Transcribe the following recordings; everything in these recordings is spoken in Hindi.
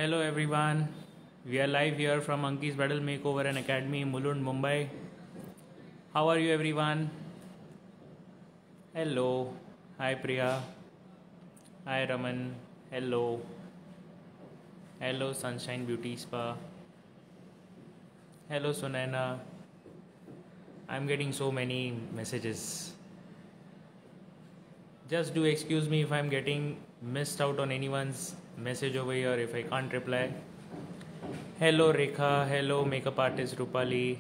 Hello everyone, we are live here from Anki's Bridal Makeover and Academy in Mulund, Mumbai. How are you everyone? Hello, hi Priya, hi Raman, hello, hello Sunshine Beauty Spa, hello Sunaina. I'm getting so many messages. Just do excuse me if I'm getting missed out on anyone's message over here if I can't reply. Hello Rekha, hello makeup artist Rupali.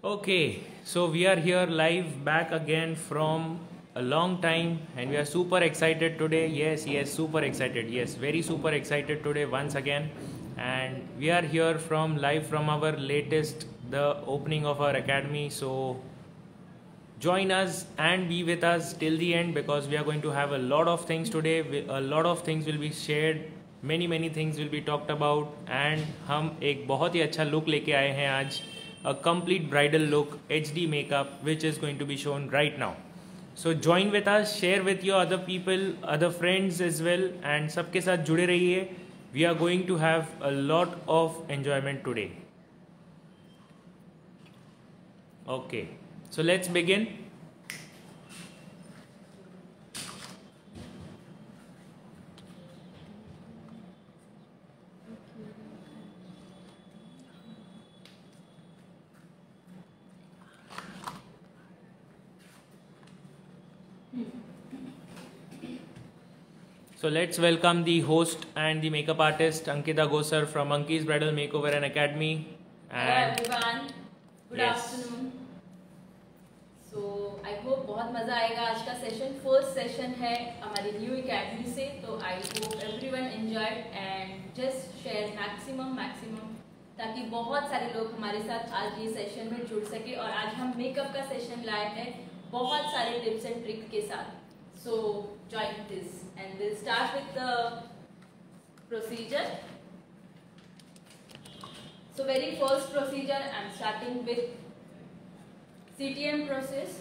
Okay, so we are here live back again from a long time and we are super excited today. Yes, super excited. Yes, very super excited today once again. And we are here from live from our latest, the opening of our academy. So join us and be with us till the end because we are going to have a lot of things today. A lot of things will be shared. Many things will be talked about. And हम एक बहुत ही अच्छा look लेके आए हैं आज. A complete bridal look, HD makeup, which is going to be shown right now. So join with us, share with your other people, other friends as well, and सबके साथ जुड़े रहिए. We are going to have a lot of enjoyment today. Okay, so let's begin. So let's welcome the host and the makeup artist Ankita Gosar from Anki's Bridal Makeover and Academy. And hello everyone, good yes. afternoon. So I hope बहुत मजा आएगा आज का सेशन. फर्स्ट सेशन है हमारी न्यू एकेडमी से, तो I hope everyone enjoyed and just share maximum ताकि बहुत सारे लोग हमारे साथ आज ये सेशन में जुड़ सके. और आज हम मेकअप का सेशन लाए हैं बहुत सारे टिप्स एंड ट्रिक के साथ. So join this and we'll start with the procedure. So very first procedure I'm starting with CTM process.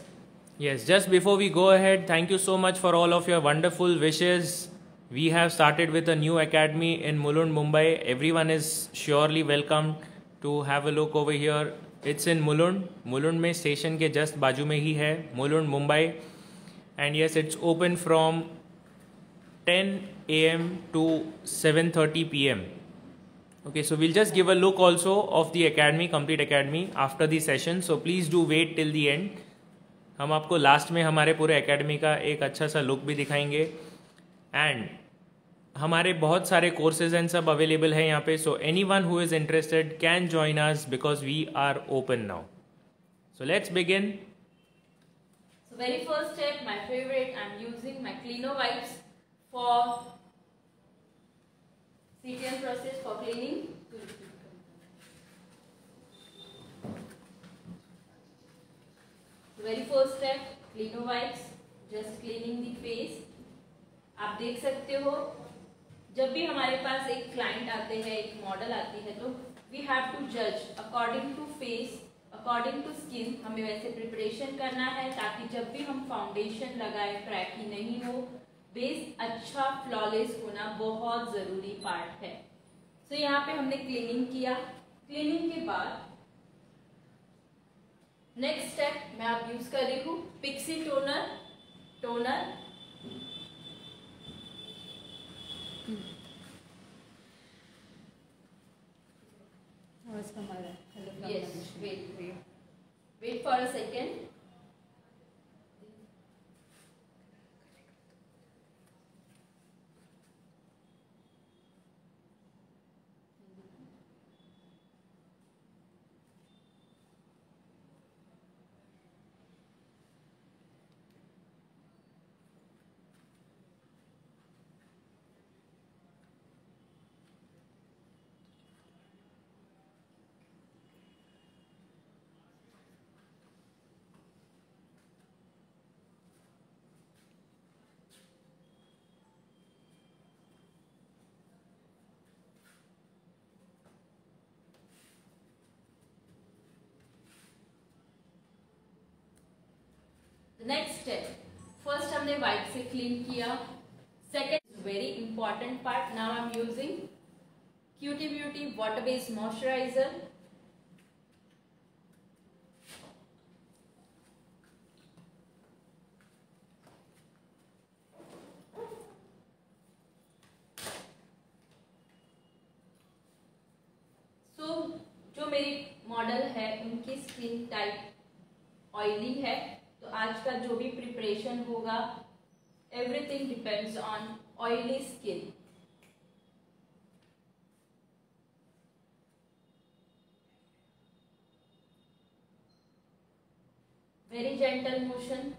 Yes, just before we go ahead, thank you so much for all of your wonderful wishes. We have started with a new academy in Mulund, Mumbai. Everyone is surely welcome to have a look over here. It's in Mulund. Mulund में station के just बाजू में ही है, Mulund, Mumbai. And yes, it's open from 10 a.m. to 7:30 p.m. Okay, so we'll just give a look also of the academy, complete academy after the session. So please do wait till the end. हम आपको लास्ट में हमारे पूरे academy का एक अच्छा सा लुक भी दिखाएंगे. And हमारे बहुत सारे courses and सब available है यहाँ पे. So anyone who is interested can join us because we are open now. So let's begin. So very first step, my favorite, I'm using my Cleano wipes for CTM process for cleaning. So very first step, Cleano wipes, just cleaning the face. आप देख सकते हो जब भी हमारे पास एक क्लाइंट आते हैं, एक मॉडल आती है, तो we have to judge according to face, according to skin. हमें वैसे प्रिपरेशन करना है ताकि जब भी हम फाउंडेशन लगाए क्रैकी नहीं हो. बेस अच्छा फ्लॉलेस होना बहुत ज़रूरी पार्ट है. सो यहाँ पे हमने क्लीनिंग किया. क्लीनिंग के बाद नेक्स्ट स्टेप मैं आप यूज कर रही हूँ Pixi toner. Yes, wait for a second. Next step, first हमने वाइप से क्लीन किया. Second, very important part. Now I'm using Cutie Beauty water based moisturizer. जो मेरी मॉडल है उनकी स्किन टाइप ऑयली है, तो आज का जो भी प्रिपरेशन होगा everything depends on oily skin. Very gentle motion.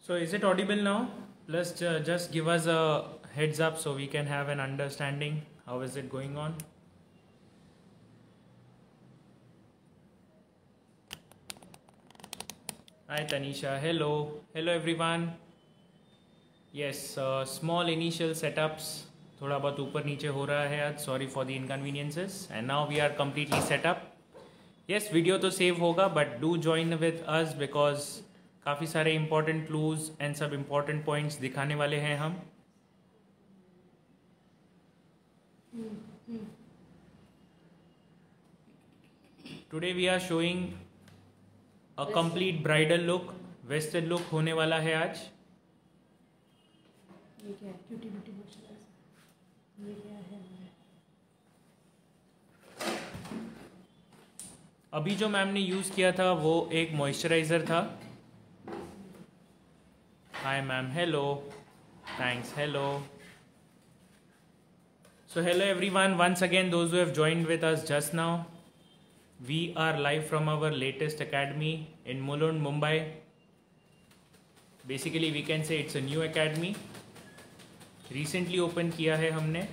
So is it audible now? Plus just give us a heads up so we can have an understanding. How is it going on? Hi Tanisha. Hello. Hello everyone. Yes, small initial setups. थोड़ा बहुत ऊपर नीचे हो रहा है आज. Sorry for the inconveniences. And now we are completely set up. Yes, video तो save होगा, but do join with us because काफ़ी सारे इम्पोर्टेंट क्लूज एंड सब इम्पोर्टेंट पॉइंट्स दिखाने वाले हैं हम। Today we are showing a complete bridal look, western look होने वाला है आज। ये क्या है? Cutie beauty moisturizer. ये क्या है? अभी जो मैम ने यूज़ किया था वो एक मॉइस्चराइज़र था। Hi ma'am, hello. Thanks, hello. So hello everyone, once again those who have joined with us just now. We are live from our latest academy in Mulund, Mumbai. Basically we can say it's a new academy. Recently open किया है हमने।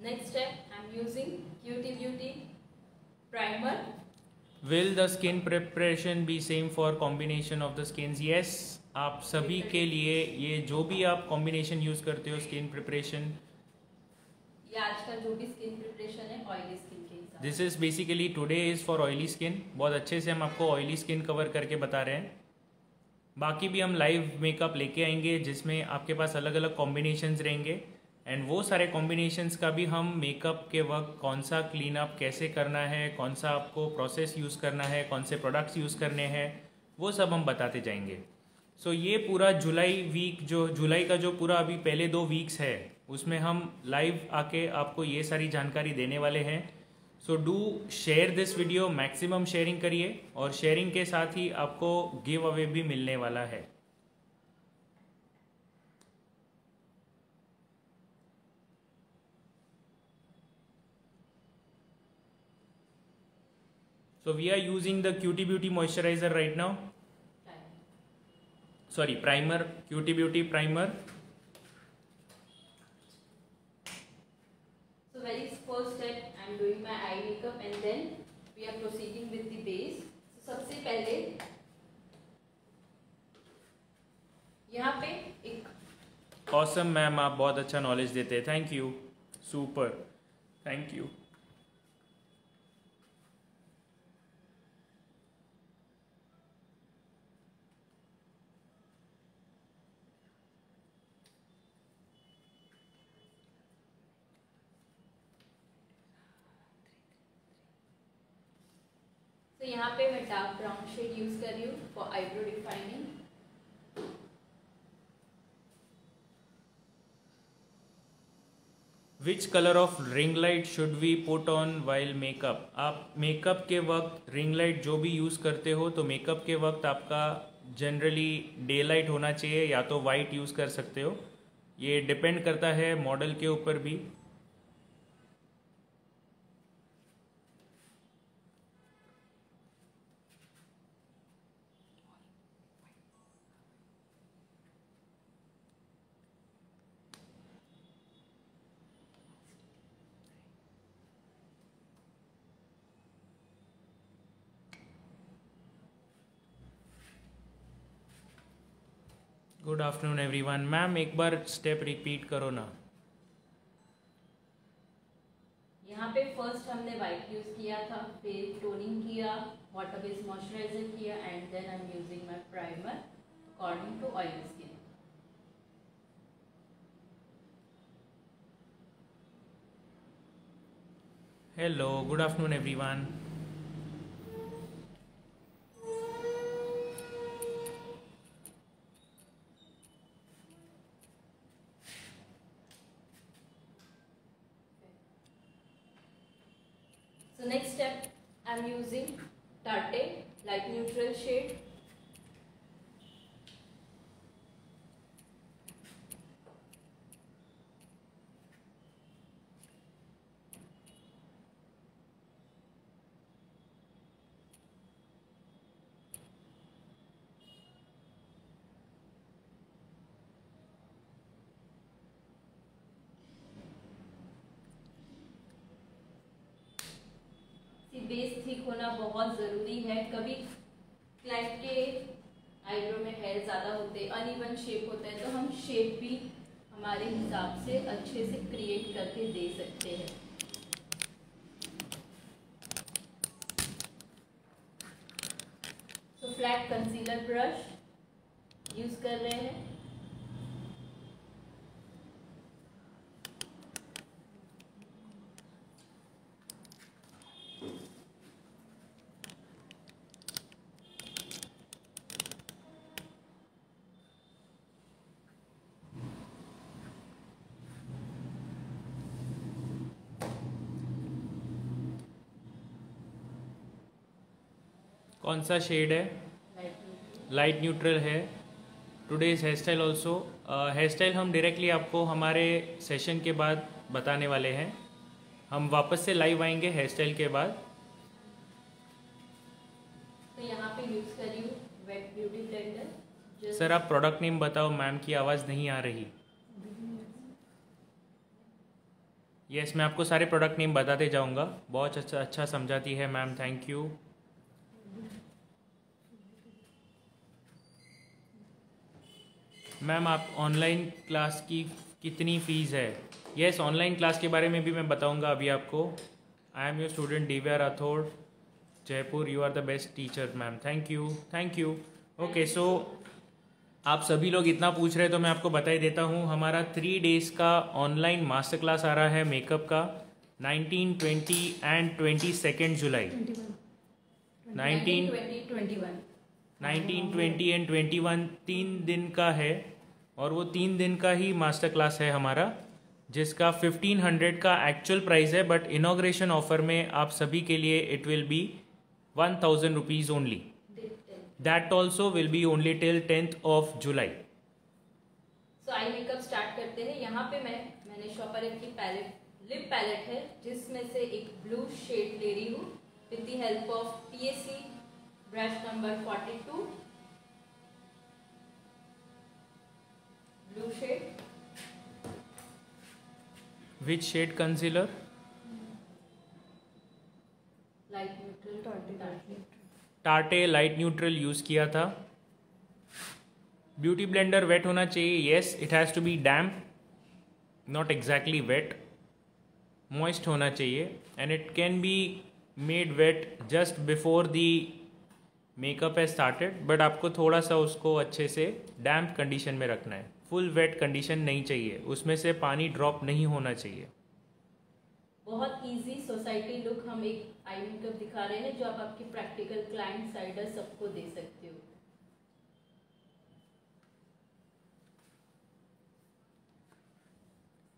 Next step, I'm using Cutie Beauty primer. Will the skin preparation be same for combination of the skins? Yes, आप सभी के लिए ये जो भी आप कॉम्बिनेशन यूज़ करते हो स्किन प्रिपरेशन, ये आज का जो भी स्किन प्रिपरेशन है ऑयली स्किन के हिसाब। This is basically today is for oily skin. बहुत अच्छे से हम आपको ऑयली स्किन कवर करके बता रहे हैं। बाकी भी हम लाइव मेकअप लेके आएंगे जिसमें आपके पास अलग अलग कॉम्बिनेशंस रहेंगे एंड वो सारे कॉम्बिनेशंस का भी हम मेकअप के वक्त कौन सा क्लीन अप कैसे करना है, कौन सा आपको प्रोसेस यूज़ करना है, कौन से प्रोडक्ट्स यूज़ करने हैं, वो सब हम बताते जाएंगे। सो ये पूरा जुलाई का जो पूरा अभी पहले 2 वीक्स है उसमें हम लाइव आके आपको ये सारी जानकारी देने वाले हैं। So do share this video, maximum sharing करिए और शेयरिंग के साथ ही आपको गिव अवे भी मिलने वाला है। So we are using the Cutie Beauty moisturizer right now. Sorry, primer, Cutie Beauty primer. So very first step, I'm doing my eye makeup and then we are proceeding with the base. So सबसे पहले यहाँ पे एक Awesome मैम, आप बहुत अच्छा नॉलेज देते हैं। Thank you, super, thank you. तो यहाँ पे मैं डार्क ब्राउन शेड यूज कर रही हूँ for eyebrow defining. Which colour of ring light should we put on while makeup? आप मेकअप के वक्त रिंग लाइट जो भी यूज़ करते हो तो मेकअप के वक्त आपका जनरली डे लाइट होना चाहिए या तो वाइट यूज़ कर सकते हो। ये डिपेंड करता है मॉडल के ऊपर भी। Good afternoon everyone. मैम एक बार स्टेप रिपीट करो ना। यहाँ पे फर्स्ट हमने वाइट यूज किया था, फिर टोनिंग किया, वाटर बेस्ड मॉइस्चराइजर किया and then I am using my primer according to oily skin. Hello, good afternoon everyone. So next step, I'm using Tarte light neutral shade. Base ठीक होना बहुत ज़रूरी है। कभी क्लाइंट के आईब्रो में हेयर ज़्यादा होते, अनइवन शेप होता है, तो हम शेप भी हमारे हिसाब से अच्छे से क्रिएट करके दे सकते हैं। तो फ्लैट कंसीलर ब्रश यूज़ कर रहे हैं। कौन सा शेड है? लाइट न्यूट्रल है। Today's hair style also, hair style हम डायरेक्टली आपको हमारे सेशन के बाद बताने वाले हैं। हम वापस से लाइव आएंगे हेयर स्टाइल के बाद। तो यहाँ पे यूज कर रही हूँ वेट ब्यूटी ब्लेंडर। सर आप प्रोडक्ट नेम बताओ, मैम की आवाज़ नहीं आ रही। यस, मैं आपको सारे प्रोडक्ट नेम बताते जाऊँगा। बहुत अच्छा समझाती है मैम, थैंक यू। मैम आप ऑनलाइन क्लास की कितनी फ़ीस है? यस, ऑनलाइन क्लास के बारे में भी मैं बताऊंगा अभी आपको। I am your student Divya Rathore, Jaipur. You are the best teacher ma'am, thank you thank you. Okay, so आप सभी लोग इतना पूछ रहे हैं तो मैं आपको बता ही देता हूँ। हमारा 3 डेज़ का ऑनलाइन मास्टर क्लास आ रहा है मेकअप का, 19, 20 एंड 22 जुलाई। 19, 20 एंड 21 3 दिन का है, और वो 3 दिन का ही मास्टर क्लास है हमारा, जिसका 1500 का एक्चुअल प्राइस है, बट इनॉग्रेशन ऑफर में आप सभी के लिए it will B 1000 rupees only. That also will be only till 10th of July। So eye makeup start करते हैं। यहाँ पे मैंने शॉपर की पैलेट लिप पैलेट है, जिसमें से एक ब्लू शेड ले रही हूँ with the help of PSC brush number 42 blue shade. Which shade concealer? Light neutral Tarte light neutral use किया था। ब्यूटी ब्लेंडर वेट होना चाहिए। Yes, it has to be damp, not exactly wet, moist होना चाहिए। And it can be made wet just before the makeup has started, but आपको थोड़ा सा उसको अच्छे से डैम्प कंडीशन में रखना है। फुल वेट कंडीशन नहीं चाहिए, उसमें से पानी ड्रॉप नहीं होना चाहिए। बहुत इजी सोसाइटी लुक हम एक आई मेकअप दिखा रहे हैं, जो आप आपके प्रैक्टिकल क्लाइंट साइडर सबको दे सकते हो।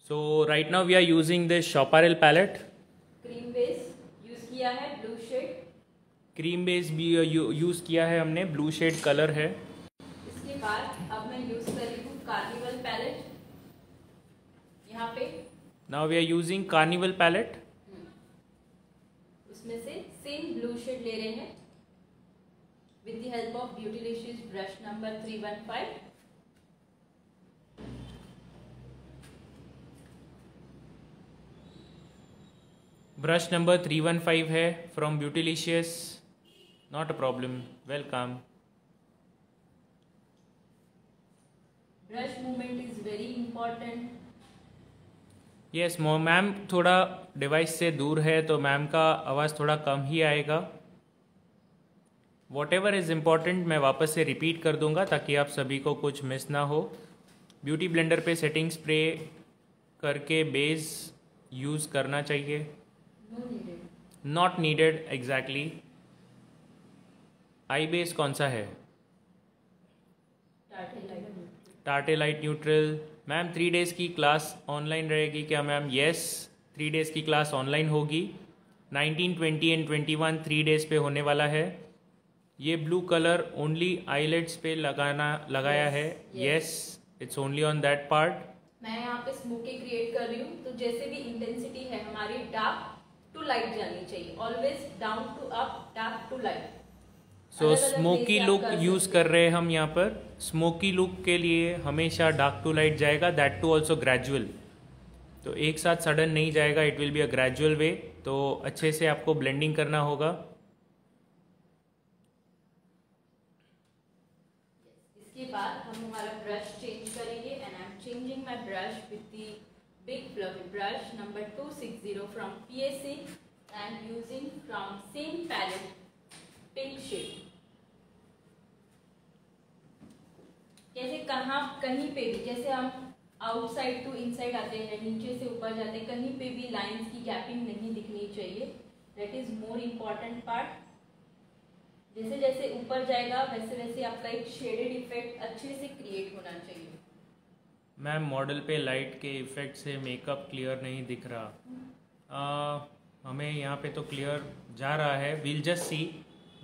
So right now we are using this Shoparel palette. Cream base use किया है, ब्लू शेड। क्रीम बेस भी यूज़ किया है हमने, ब्लू शेड कलर है। इसके बाद अब मैं यूज कर रही हूँ कार्निवल पैलेट। यहाँ पे now we are using Carnival palette. उसमें से सेम ब्लू शेड ले रहे हैं with the help of Beautylicious brush number 315। Brush number 315 है from Beautylicious, not a problem, welcome. Brush movement is very important. Yes ma'am, थोड़ा डिवाइस से दूर है तो मैम का आवाज़ थोड़ा कम ही आएगा। वॉट एवर इज़ इम्पॉर्टेंट मैं वापस से रिपीट कर दूंगा ताकि आप सभी को कुछ मिस ना हो। ब्यूटी ब्लेंडर पे सेटिंग स्प्रे करके बेस यूज़ करना चाहिए। No needed. Not needed exactly. Eye base कौन सा है? Tarte light neutral. Ma'am 3 days की क्लास ऑनलाइन रहेगी क्या मैम? येस, 3 डेज़ की क्लास ऑनलाइन होगी। 19, 20 एंड 21 3 डेज़ पे होने वाला है। ये ब्लू कलर ओनली आईलेट्स पे लगाया है। Yes, it's only on that part. मैं यहाँ पे स्मोकी क्रिएट कर रही हूँ, तो जैसे भी इंटेंसिटी है हमारी डार्क टू लाइट जानी चाहिए। Always down to up, dark to light. So smoky look use कर रहे हैं हम यहाँ पर। स्मोकी लुक के लिए हमेशा डार्क टू लाइट जाएगा, दैट टू ऑल्सो ग्रेजुअल। तो एक साथ सडन नहीं जाएगा, it will be a gradual way. तो अच्छे से आपको ब्लेंडिंग करना होगा। इसके बाद हम हमारा ब्रश चेंज करेंगे and I am changing my brush with the big fluffy brush number 260 from PSA and using from same palette pink shade. जैसे कहीं पे भी, जैसे हम आउटसाइड टू इनसाइड आते हैं, नीचे से ऊपर जाते हैं, कहीं पे भी लाइंस की गैपिंग नहीं दिखनी चाहिए। That is more important part. जैसे जैसे ऊपर जाएगा वैसे वैसे आपका एक शेडेड इफेक्ट अच्छे से क्रिएट होना चाहिए। मैम मॉडल पे लाइट के इफेक्ट से मेकअप क्लियर नहीं दिख रहा। हमें यहाँ पे तो क्लियर जा रहा है। We'll just see,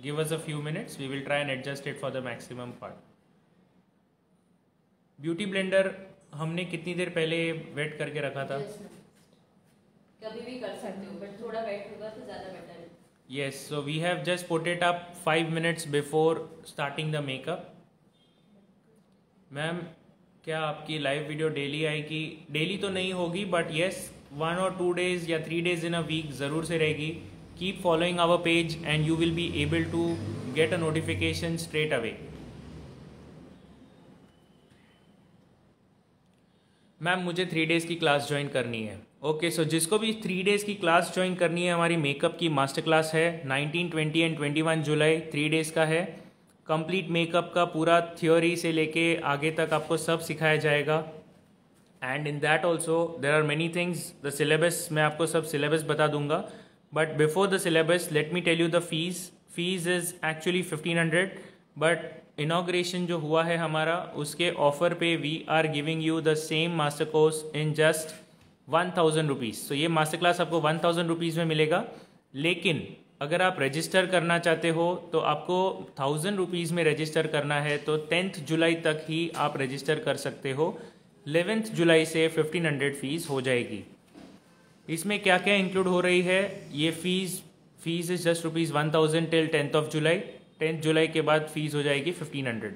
give us a few minutes, we will try and adjust it for the maximum part. Beauty blender हमने कितनी देर पहले वेट करके रखा था? कभी भी कर सकते हो, बट थोड़ा वेट होगा तो ज़्यादा बेटर है। Yes, so we have just put it up 5 minutes before starting the makeup. Ma'am क्या आपकी लाइव वीडियो डेली आएगी? डेली तो नहीं होगी, बट येस 1 or 2 days या 3 days in a week ज़रूर से रहेगी। Keep following our page and you will be able to get a notification straight away. Ma'am मुझे 3 डेज़ की क्लास ज्वाइन करनी है। ओके, सो जिसको भी 3 डेज़ की क्लास ज्वाइन करनी है, हमारी मेकअप की मास्टर क्लास है 19, 20 एंड 21 जुलाई, 3 डेज़ का है। कंप्लीट मेकअप का पूरा थ्योरी से लेके आगे तक आपको सब सिखाया जाएगा। And in that also there are many things. The syllabus, मैं आपको सब सिलेबस बता दूंगा, but before the syllabus let me tell you the fees is actually 1500, but inauguration जो हुआ है हमारा, उसके ऑफर पे we are giving you the same master course in just 1000 rupees. तो ये मास्टर क्लास आपको 1000 रुपीज़ में मिलेगा। लेकिन अगर आप रजिस्टर करना चाहते हो तो आपको 1000 रुपीज़ में रजिस्टर करना है, तो 10th जुलाई तक ही आप रजिस्टर कर सकते हो। 11th जुलाई से 1500 फीस हो जाएगी। इसमें क्या क्या इंक्लूड हो रही है? ये fees is just ₹1000 till 10th of July. 10th जुलाई के बाद फीस हो जाएगी 1500।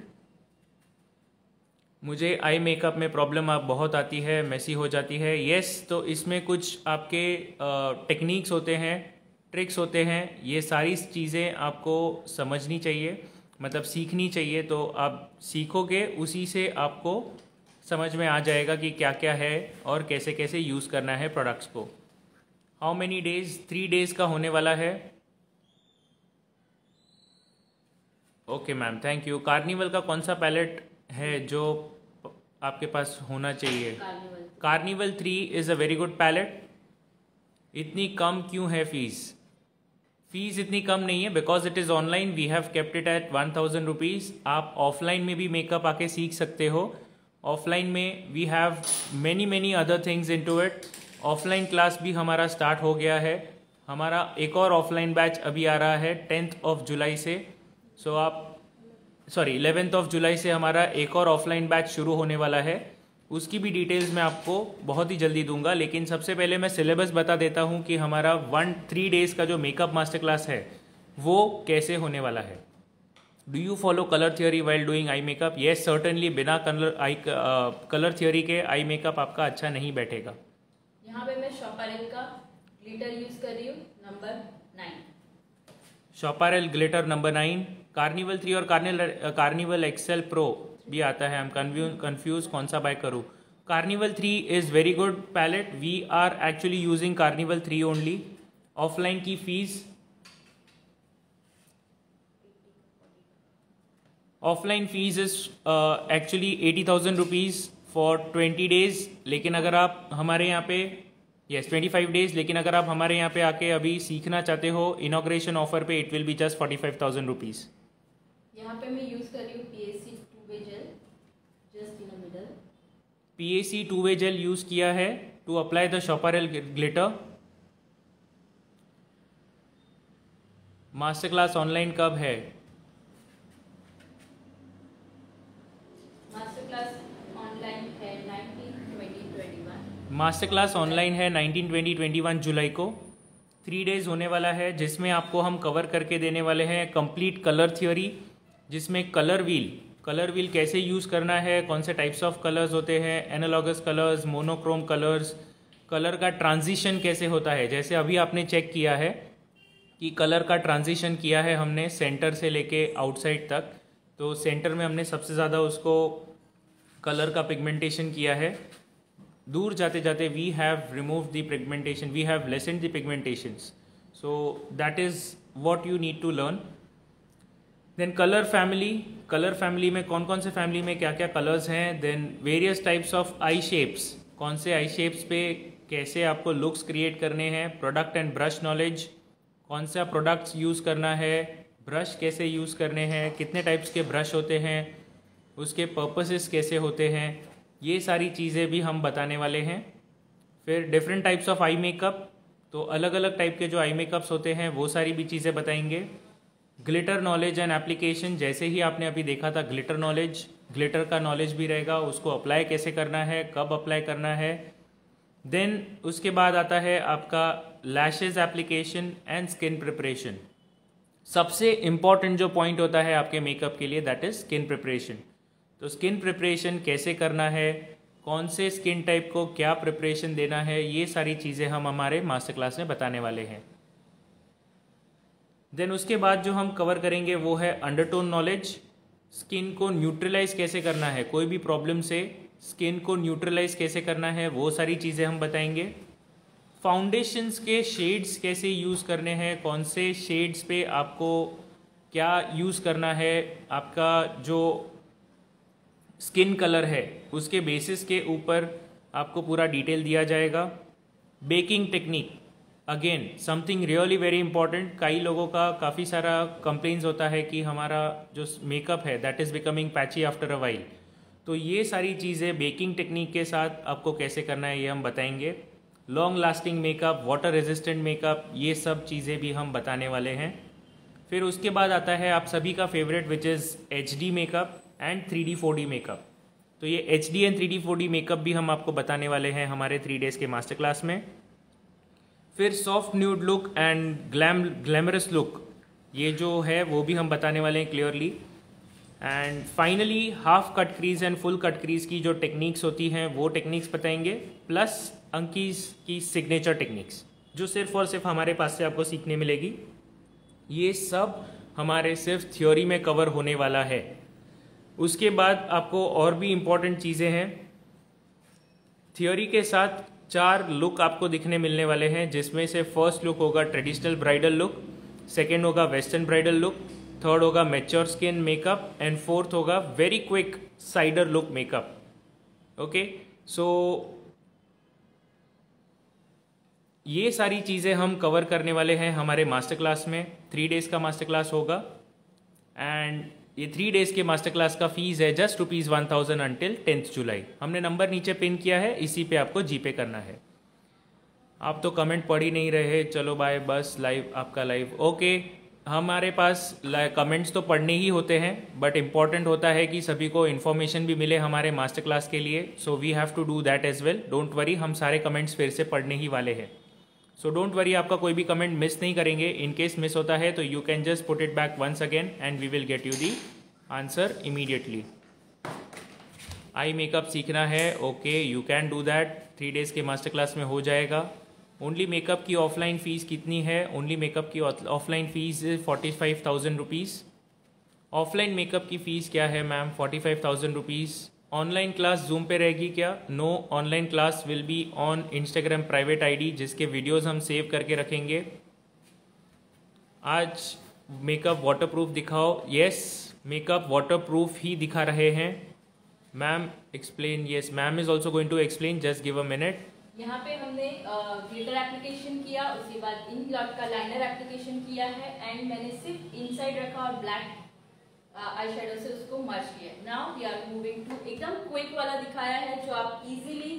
मुझे आई मेकअप में प्रॉब्लम आप बहुत आती है, मेसी हो जाती है। येस, तो इसमें कुछ आपके टेक्निक्स होते हैं, ट्रिक्स होते हैं। ये सारी चीज़ें आपको समझनी चाहिए, मतलब सीखनी चाहिए। तो आप सीखोगे, उसी से आपको समझ में आ जाएगा कि क्या क्या है और कैसे कैसे यूज़ करना है प्रोडक्ट्स को। How many days? 3 डेज़ का होने वाला है। Okay ma'am, thank you. Carnival का कौन सा पैलेट है जो आपके पास होना चाहिए? Carnival 3 is a very good palette. इतनी कम क्यों है फीस इतनी कम नहीं है because it is online. We have kept it at 1000 rupees. आप ऑफलाइन में भी मेकअप आके सीख सकते हो। ऑफलाइन में we have many other things into it. Offline class भी हमारा स्टार्ट हो गया है। हमारा एक और ऑफलाइन बैच अभी आ रहा है 10th ऑफ जुलाई से। 11th ऑफ जुलाई से हमारा एक और ऑफलाइन बैच शुरू होने वाला है। उसकी भी डिटेल्स मैं आपको बहुत ही जल्दी दूंगा। लेकिन सबसे पहले मैं सिलेबस बता देता हूं कि हमारा 3 डेज़ का जो मेकअप मास्टर क्लास है वो कैसे होने वाला है। Do you follow colour theory while doing eye makeup? Yes certainly. बिना कलर थियोरी के आई मेकअप आपका अच्छा नहीं बैठेगा। यहाँ पे मैं शॉपारेल का ग्लिटर यूज कर रही हूँ number 9। Shoparel glitter number 9। Carnival 3 और कार्निवल एक्सेल प्रो भी आता है, आई एम कन्फ्यूज कौन सा बाय करूँ. Carnival 3 is very good palette. We are actually using Carnival 3 only. Offline की fees, offline fees is actually 80,000 rupees for 20 days. लेकिन अगर आप हमारे यहाँ पे 25 डेज, लेकिन अगर आप हमारे यहाँ पे आके अभी सीखना चाहते हो इनॉग्रेशन ऑफर पे, it will be just 45,000 rupees. यहाँ पे मैं यूज़ कर रही हूँ PAC 2-way gel, just in middle. PAC 2-way gel use किया है to apply the Shoparel glitter. Master class online कब है? मास्टर क्लास ऑनलाइन है 19/20/21. मास्टर क्लास ऑनलाइन है 19/20/21 जुलाई को. 3 डेज होने वाला है, जिसमें आपको हम कवर करके देने वाले हैं कंप्लीट कलर थ्योरी, जिसमें कलर व्हील कैसे यूज़ करना है, कौन से टाइप्स ऑफ कलर्स होते हैं, analogous colours, monochrome colours, colour का ट्रांजिशन कैसे होता है. जैसे अभी आपने चेक किया है कि कलर का ट्रांजिशन किया है हमने सेंटर से लेके आउटसाइड तक. तो सेंटर में हमने सबसे ज़्यादा उसको कलर का पिगमेंटेशन किया है. दूर जाते जाते we have remove the pigmentation, we have lessened the pigmentations. So that is what you need to learn. Then colour family में कौन कौन से फैमिली में क्या क्या कलर्स हैं. Then various types of eye shapes, कौन से आई शेप्स पे कैसे आपको लुक्स क्रिएट करने हैं. प्रोडक्ट एंड ब्रश नॉलेज, कौन सा प्रोडक्ट्स यूज़ करना है, ब्रश कैसे यूज़ करने हैं, कितने टाइप्स के ब्रश होते हैं, उसके पर्पसेस कैसे होते हैं, ये सारी चीज़ें भी हम बताने वाले हैं. फिर different types of eye makeup, तो अलग अलग टाइप के जो आई मेकअप्स होते हैं वो सारी भी चीज़ें बताएंगे. ग्लिटर नॉलेज एंड एप्लीकेशन, जैसे ही आपने अभी देखा था ग्लिटर नॉलेज, ग्लिटर का नॉलेज भी रहेगा, उसको अप्लाई कैसे करना है, कब अप्लाई करना है. देन उसके बाद आता है आपका lashes application and skin preparation. सबसे इम्पॉर्टेंट जो पॉइंट होता है आपके मेकअप के लिए, दैट इज़ स्किन प्रिपरेशन. तो स्किन प्रिपरेशन कैसे करना है, कौन से स्किन टाइप को क्या प्रिपरेशन देना है, ये सारी चीज़ें हम हमारे मास्टर क्लास में बताने वाले हैं. देन उसके बाद जो हम कवर करेंगे वो है अंडरटोन नॉलेज. स्किन को न्यूट्रलाइज कैसे करना है, कोई भी प्रॉब्लम से स्किन को न्यूट्रलाइज कैसे करना है, वो सारी चीज़ें हम बताएंगे. फाउंडेशंस के शेड्स कैसे यूज़ करने हैं, कौन से शेड्स पे आपको क्या यूज़ करना है, आपका जो स्किन कलर है उसके बेसिस के ऊपर आपको पूरा डिटेल दिया जाएगा. Baking technique, again something really very important. कई लोगों का काफ़ी सारा कंप्लेंट्स होता है कि हमारा जो मेकअप है that is becoming patchy after a while. तो ये सारी चीज़ें बेकिंग टेक्निक के साथ आपको कैसे करना है ये हम बताएंगे. Long lasting makeup, water resistant makeup, ये सब चीज़ें भी हम बताने वाले हैं. फिर उसके बाद आता है आप सभी का favourite which is HD makeup and 3D 4D makeup. तो ये HD and 3D 4D makeup भी हम आपको बताने वाले हैं हमारे 3 डेज़ के मास्टर क्लास में. फिर soft nude look and glamorous look, ये जो है वो भी हम बताने वाले हैं clearly. And finally half cut crease and full cut crease की जो टेक्निक्स होती हैं वो टेक्निक्स बताएंगे, प्लस अंकीज की सिग्नेचर टेक्निक्स जो सिर्फ और सिर्फ हमारे पास से आपको सीखने मिलेगी. ये सब हमारे सिर्फ थ्योरी में कवर होने वाला है. उसके बाद आपको और भी इम्पॉर्टेंट चीज़ें हैं. थ्योरी के साथ 4 लुक आपको दिखने मिलने वाले हैं, जिसमें से फर्स्ट लुक होगा ट्रेडिशनल ब्राइडल लुक, सेकेंड होगा वेस्टर्न ब्राइडल लुक, थर्ड होगा mature skin makeup and fourth होगा very quick cider look makeup. Okay, so ये सारी चीज़ें हम कवर करने वाले हैं हमारे मास्टर क्लास में. 3 डेज़ का मास्टर क्लास होगा एंड ये 3 डेज़ के मास्टर क्लास का फीस है जस्ट ₹1000 अंटिल 10th जुलाई. हमने नंबर नीचे पिन किया है, इसी पे आपको जीपे करना है. आप तो कमेंट पढ़ ही नहीं रहे, चलो बाय, बस लाइव आपका लाइव. ओके, हमारे पास कमेंट्स तो पढ़ने ही होते हैं, बट इम्पॉर्टेंट होता है कि सभी को इन्फॉर्मेशन भी मिले हमारे मास्टर क्लास के लिए. So we have to do that as well. Don't worry, हम सारे कमेंट्स फिर से पढ़ने ही वाले हैं. सो डोंट वरी, आपका कोई भी कमेंट मिस नहीं करेंगे. इन केस मिस होता है तो you can just put it back once again and we will get you the answer immediately. I makeup सीखना है, okay, you can do that. 3 days के मास्टर क्लास में हो जाएगा. ओनली मेकअप की ऑफलाइन फ़ीस कितनी है? ओनली मेकअप की offline fees 45,000 rupees. Offline makeup की फ़ीस क्या है ma'am? 45,000 rupees. Online class zoom पे रहेगी क्या? No, online class will be on Instagram private ID, जिसके वीडियोस हम सेव करके रखेंगे। आज मेकअप वाटरप्रूफ दिखाओ। यस, मेकअप वाटरप्रूफ ही दिखा रहे हैं। Ma'am explain. Yes, ma'am is also going to explain, just give a minute. यहाँ पे हमने ग्लिटर एप्लीकेशन किया, उसके बाद इन ग्लॉट का लाइनर एप्लीकेशन किया है एंड मैंने सिर्फ इनसाइड रखा और ब्लैक आई शेडो से उसको मर्ज किया। Now we are moving to एकदम क्विक वाला दिखाया है जो आप इजीली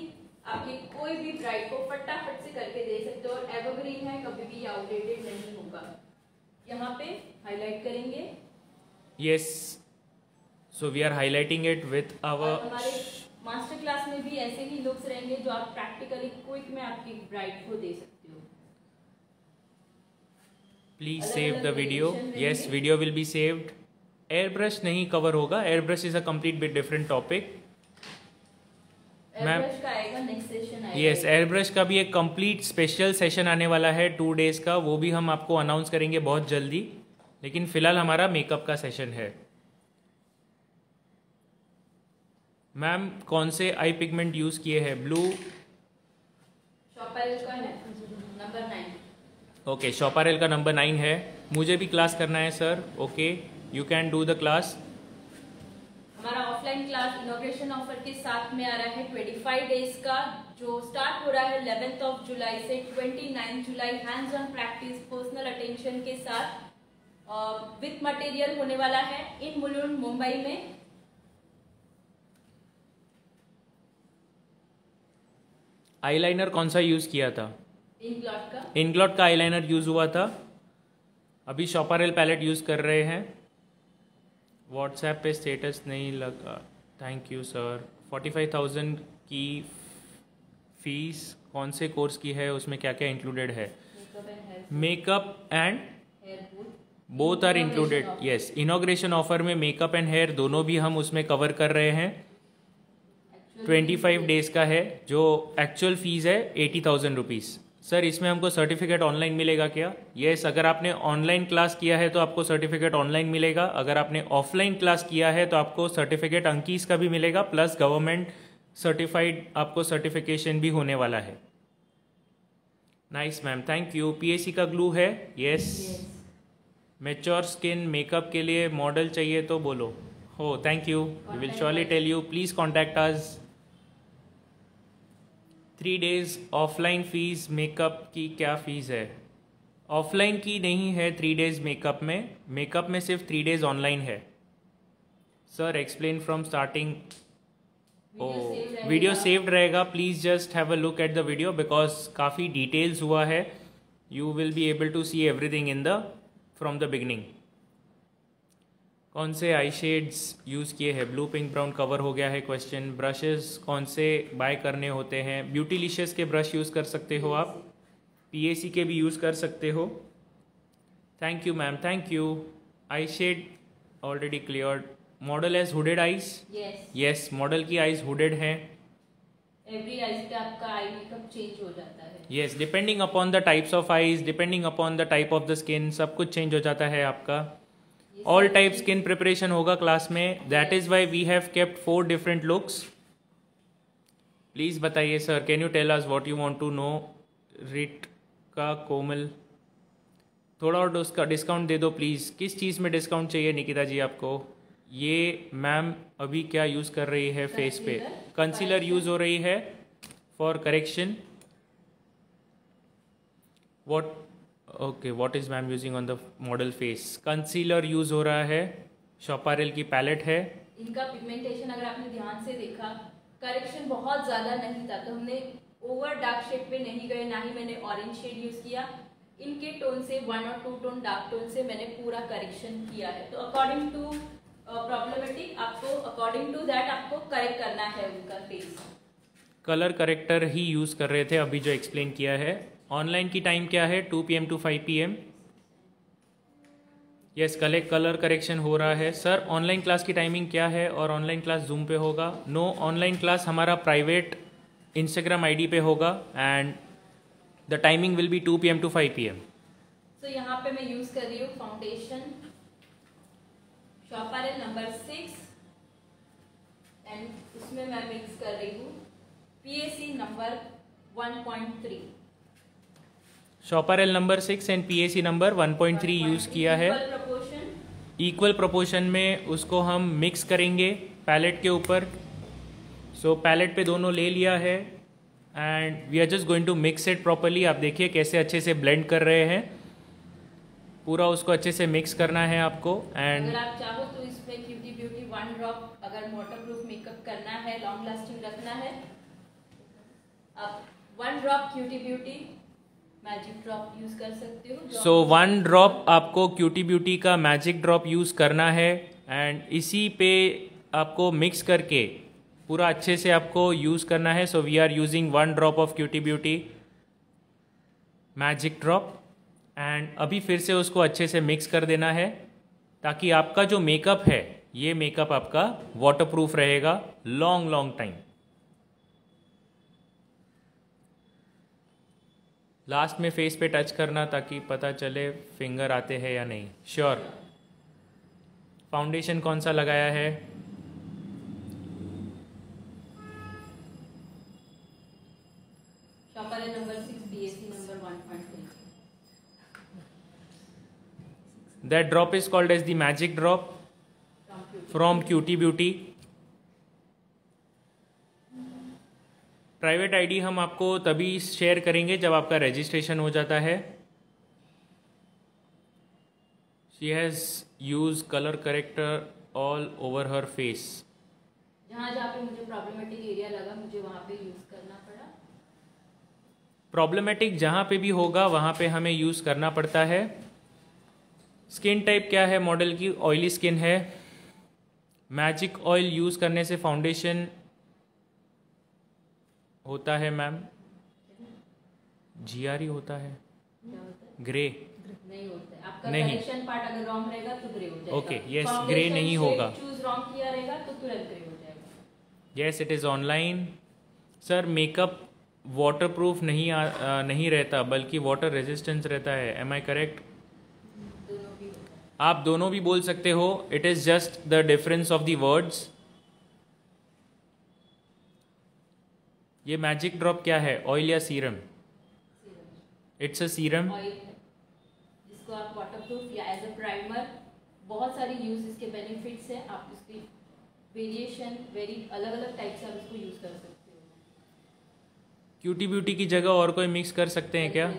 आपके कोई भी ब्राइड को फटाफट से करके दे सकते हो और एवरग्रीन है, कभी भी आउटडेटेड नहीं होगा। यहाँ पे हाईलाइट करेंगे। Yes, so we are highlighting it with our. हमारे मास्टर क्लास में भी ऐसे ही लुक्स रहेंगे जो आप प्रैक्टिकली क्विक में आपकी ब्राइड को दे सकते हो। Please save the video. Yes, video will be saved. Air brush नहीं कवर होगा, air brush is a complete bit different topic. Air brush का आएगा नेक्स्ट सेशन आएगा। यस, एयर ब्रश का भी एक कंप्लीट स्पेशल सेशन आने वाला है 2 डेज का, वो भी हम आपको अनाउंस करेंगे बहुत जल्दी। लेकिन फिलहाल हमारा मेकअप का सेशन है। मैम कौन से आई पिगमेंट यूज किए हैं? ब्लू शॉपारेल का है नंबर 9। ओके, शॉपारेल का नंबर 9 है। मुझे भी क्लास करना है sir. Okay, you can do the class. हमारा ऑफलाइन क्लास इनॉग्रेशन ऑफर के साथ में आ रहा है 25 डेज का, जो स्टार्ट हो रहा है 11 जुलाई से 29 जुलाई। Hands on practice, personal attention के साथ विथ मटेरियल होने वाला है इन मुलुंड मुंबई में। आईलाइनर कौन सा यूज किया था? इनग्लॉट का। इनग्लॉट का आईलाइनर यूज हुआ था। अभी शॉपारेल पैलेट यूज कर रहे हैं। व्हाट्सएप पे स्टेटस नहीं लगा। Thank you sir. 45,000 की फीस कौन से कोर्स की है? उसमें क्या क्या इंक्लूडेड है? Makeup and both are included. Yes, inauguration offer में मेकअप एंड हेयर दोनों भी हम उसमें कवर कर रहे हैं। 25 डेज का है, जो एक्चुअल फीस है 80,000 रुपीज़। सर इसमें हमको सर्टिफिकेट ऑनलाइन मिलेगा क्या? यस, अगर आपने ऑनलाइन क्लास किया है तो आपको सर्टिफिकेट ऑनलाइन मिलेगा। अगर आपने ऑफलाइन क्लास किया है तो आपको सर्टिफिकेट अंकीस का भी मिलेगा, प्लस गवर्नमेंट सर्टिफाइड आपको सर्टिफिकेशन भी होने वाला है। Nice ma'am, thank you. PAC का ग्लू है? यस। मैच्योर स्किन मेकअप के लिए मॉडल चाहिए तो बोलो। हो, thank you, we will surely tell you. Please contact us. 3 days offline fees makeup की क्या फीस है? ऑफलाइन की नहीं है 3 डेज मेकअप में। मेकअप में सिर्फ 3 डेज ऑनलाइन है। Sir explain from starting. Oh, video saved रहेगा। Please just have a look at the video because काफ़ी डिटेल्स हुआ है। You will be able to see everything in the from the beginning. कौन से आई शेड्स यूज़ किए हैं? ब्लू पिंक ब्राउन कवर हो गया है क्वेश्चन। ब्रशेस कौन से बाय करने होते हैं? ब्यूटीलिशियस के ब्रश यूज़ कर सकते हो आप, पीएसी के भी यूज़ कर सकते हो। Thank you ma'am, thank you. Eye shade already cleared. Model as hooded eyes? Yes, model की आइज हुडेड हैं। एवरी आइज पे आपका आई मेकअप चेंज हो जाता है। Yes, depending upon the types of eyes, depending upon the type of the skin, सब कुछ चेंज हो जाता है आपका। ऑल टाइप स्किन प्रिपरेशन होगा क्लास में। That is why we have kept 4 different looks. Please बताइए sir, can you tell us what you want to know? रिट का कोमल, थोड़ा और उसका डिस्काउंट दे दो प्लीज़। किस चीज़ में डिस्काउंट चाहिए निकिता जी आपको? ये मैम अभी क्या यूज़ कर रही है फेस पे? कंसीलर यूज़ हो रही है for correction. What okay, what is ma'am using on the model face? Concealer use हो रहा है। शॉपारेल की पैलेट है। इनका पिगमेंटेशन अगर आपने ध्यान से देखा, करेक्शन बहुत ज्यादा नहीं था, तो हमने ओवर डार्क शेड पे नहीं गए, ना ही मैंने ऑरेंज शेड यूज किया। इनके टोन से 1 और 2 टोन डार्क टोन से मैंने पूरा करेक्शन किया है। तो अकॉर्डिंग टू प्रॉब्लमेटिक आपको अकॉर्डिंग टू दैट आपको करेक्ट करना है उनका फेस। कलर करेक्टर ही यूज कर रहे थे अभी जो एक्सप्लेन किया है। ऑनलाइन की टाइम क्या है? 2 PM to 5 PM। Yes, colour correction हो रहा है। सर ऑनलाइन क्लास की टाइमिंग क्या है और ऑनलाइन क्लास जूम पे होगा? नो, ऑनलाइन क्लास हमारा प्राइवेट इंस्टाग्राम आईडी पे होगा and the timing will be 2 PM to 5 PM। तो यहाँ पे मैं यूज कर रही हूँ फाउंडेशन शॉपारेल नंबर 6 एंड उसमें मैं मिक्स कर रही हूँ PAC number 1.3। Shoparel number 6 and PAC number 1.3 use किया है। इक्वल प्रोपोर्शन में उसको हम मिक्स करेंगे पैलेट के ऊपर। सो पैलेट पे दोनों ले लिया है and we are just going to mix it properly. आप देखिए कैसे अच्छे से ब्लेंड कर रहे हैं, पूरा उसको अच्छे से मिक्स करना है आपको। एंड अगर आप चाहो तो इसमें क्यूटी ब्यूटी 1 ड्रॉप, अगर वाटरप्रूफ मेकअप करना है, लॉन्ग लास्टिंग रखना है, आप 1 drop cutie beauty magic drop use कर सकते हो। सो 1 ड्रॉप आपको क्यूटी ब्यूटी का मैजिक ड्रॉप यूज़ करना है एंड इसी पे आपको मिक्स करके पूरा अच्छे से आपको यूज़ करना है। So we are using 1 drop of cutie beauty magic drop and अभी फिर से उसको अच्छे से मिक्स कर देना है ताकि आपका जो मेकअप है, ये मेकअप आपका वाटरप्रूफ रहेगा लॉन्ग लॉन्ग टाइम। लास्ट में फेस पे टच करना ताकि पता चले फिंगर आते हैं या नहीं। श्योर। फाउंडेशन कौन सा लगाया है? Shoparel number 6 PAC number 1.3। That drop is called as the magic drop from Cutie Beauty. Private ID हम आपको तभी शेयर करेंगे जब आपका रजिस्ट्रेशन हो जाता है। She has used color corrector all over her face. जहाँ जहाँ पे मुझे प्रॉब्लमेटिक एरिया लगा मुझे वहाँ पे यूज करना पड़ा। प्रॉब्लमेटिक जहाँ पे भी होगा वहाँ पे हमें यूज़ करना पड़ता है। स्किन टाइप क्या है मॉडल की? ऑयली स्किन है। मैजिक ऑयल यूज़ करने से फाउंडेशन होता है मैम, GRE होता है, क्या होता है? ग्रे नहीं होता है। आपका नहीं। करेक्शन पार्ट अगर रॉन्ग रहेगा तो ग्रे हो जाएगा। Okay, yes, grey नहीं होगा। चूज रॉन्ग किया रहेगा तो तुरंत ग्रे हो जाएगा। Yes it is online. Sir makeup waterproof नहीं रहता बल्कि वाटर रेजिस्टेंस रहता है, एम आई करेक्ट? दोनों भी होता है। आप दोनों भी बोल सकते हो, it is just the difference of the words. ये मैजिक ड्रॉप क्या है, ऑयल या serum? It's a serum. Oil है जिसको आप वाटरप्रूफ या एज अ प्राइमर, बहुत सारे यूज इसके बेनिफिट्स है। आप इसकी वेरिएशन अलग अलग टाइप से आप इसको यूज कर सकते हो। क्यूटी ब्यूटी की जगह और कोई मिक्स कर सकते हैं क्या?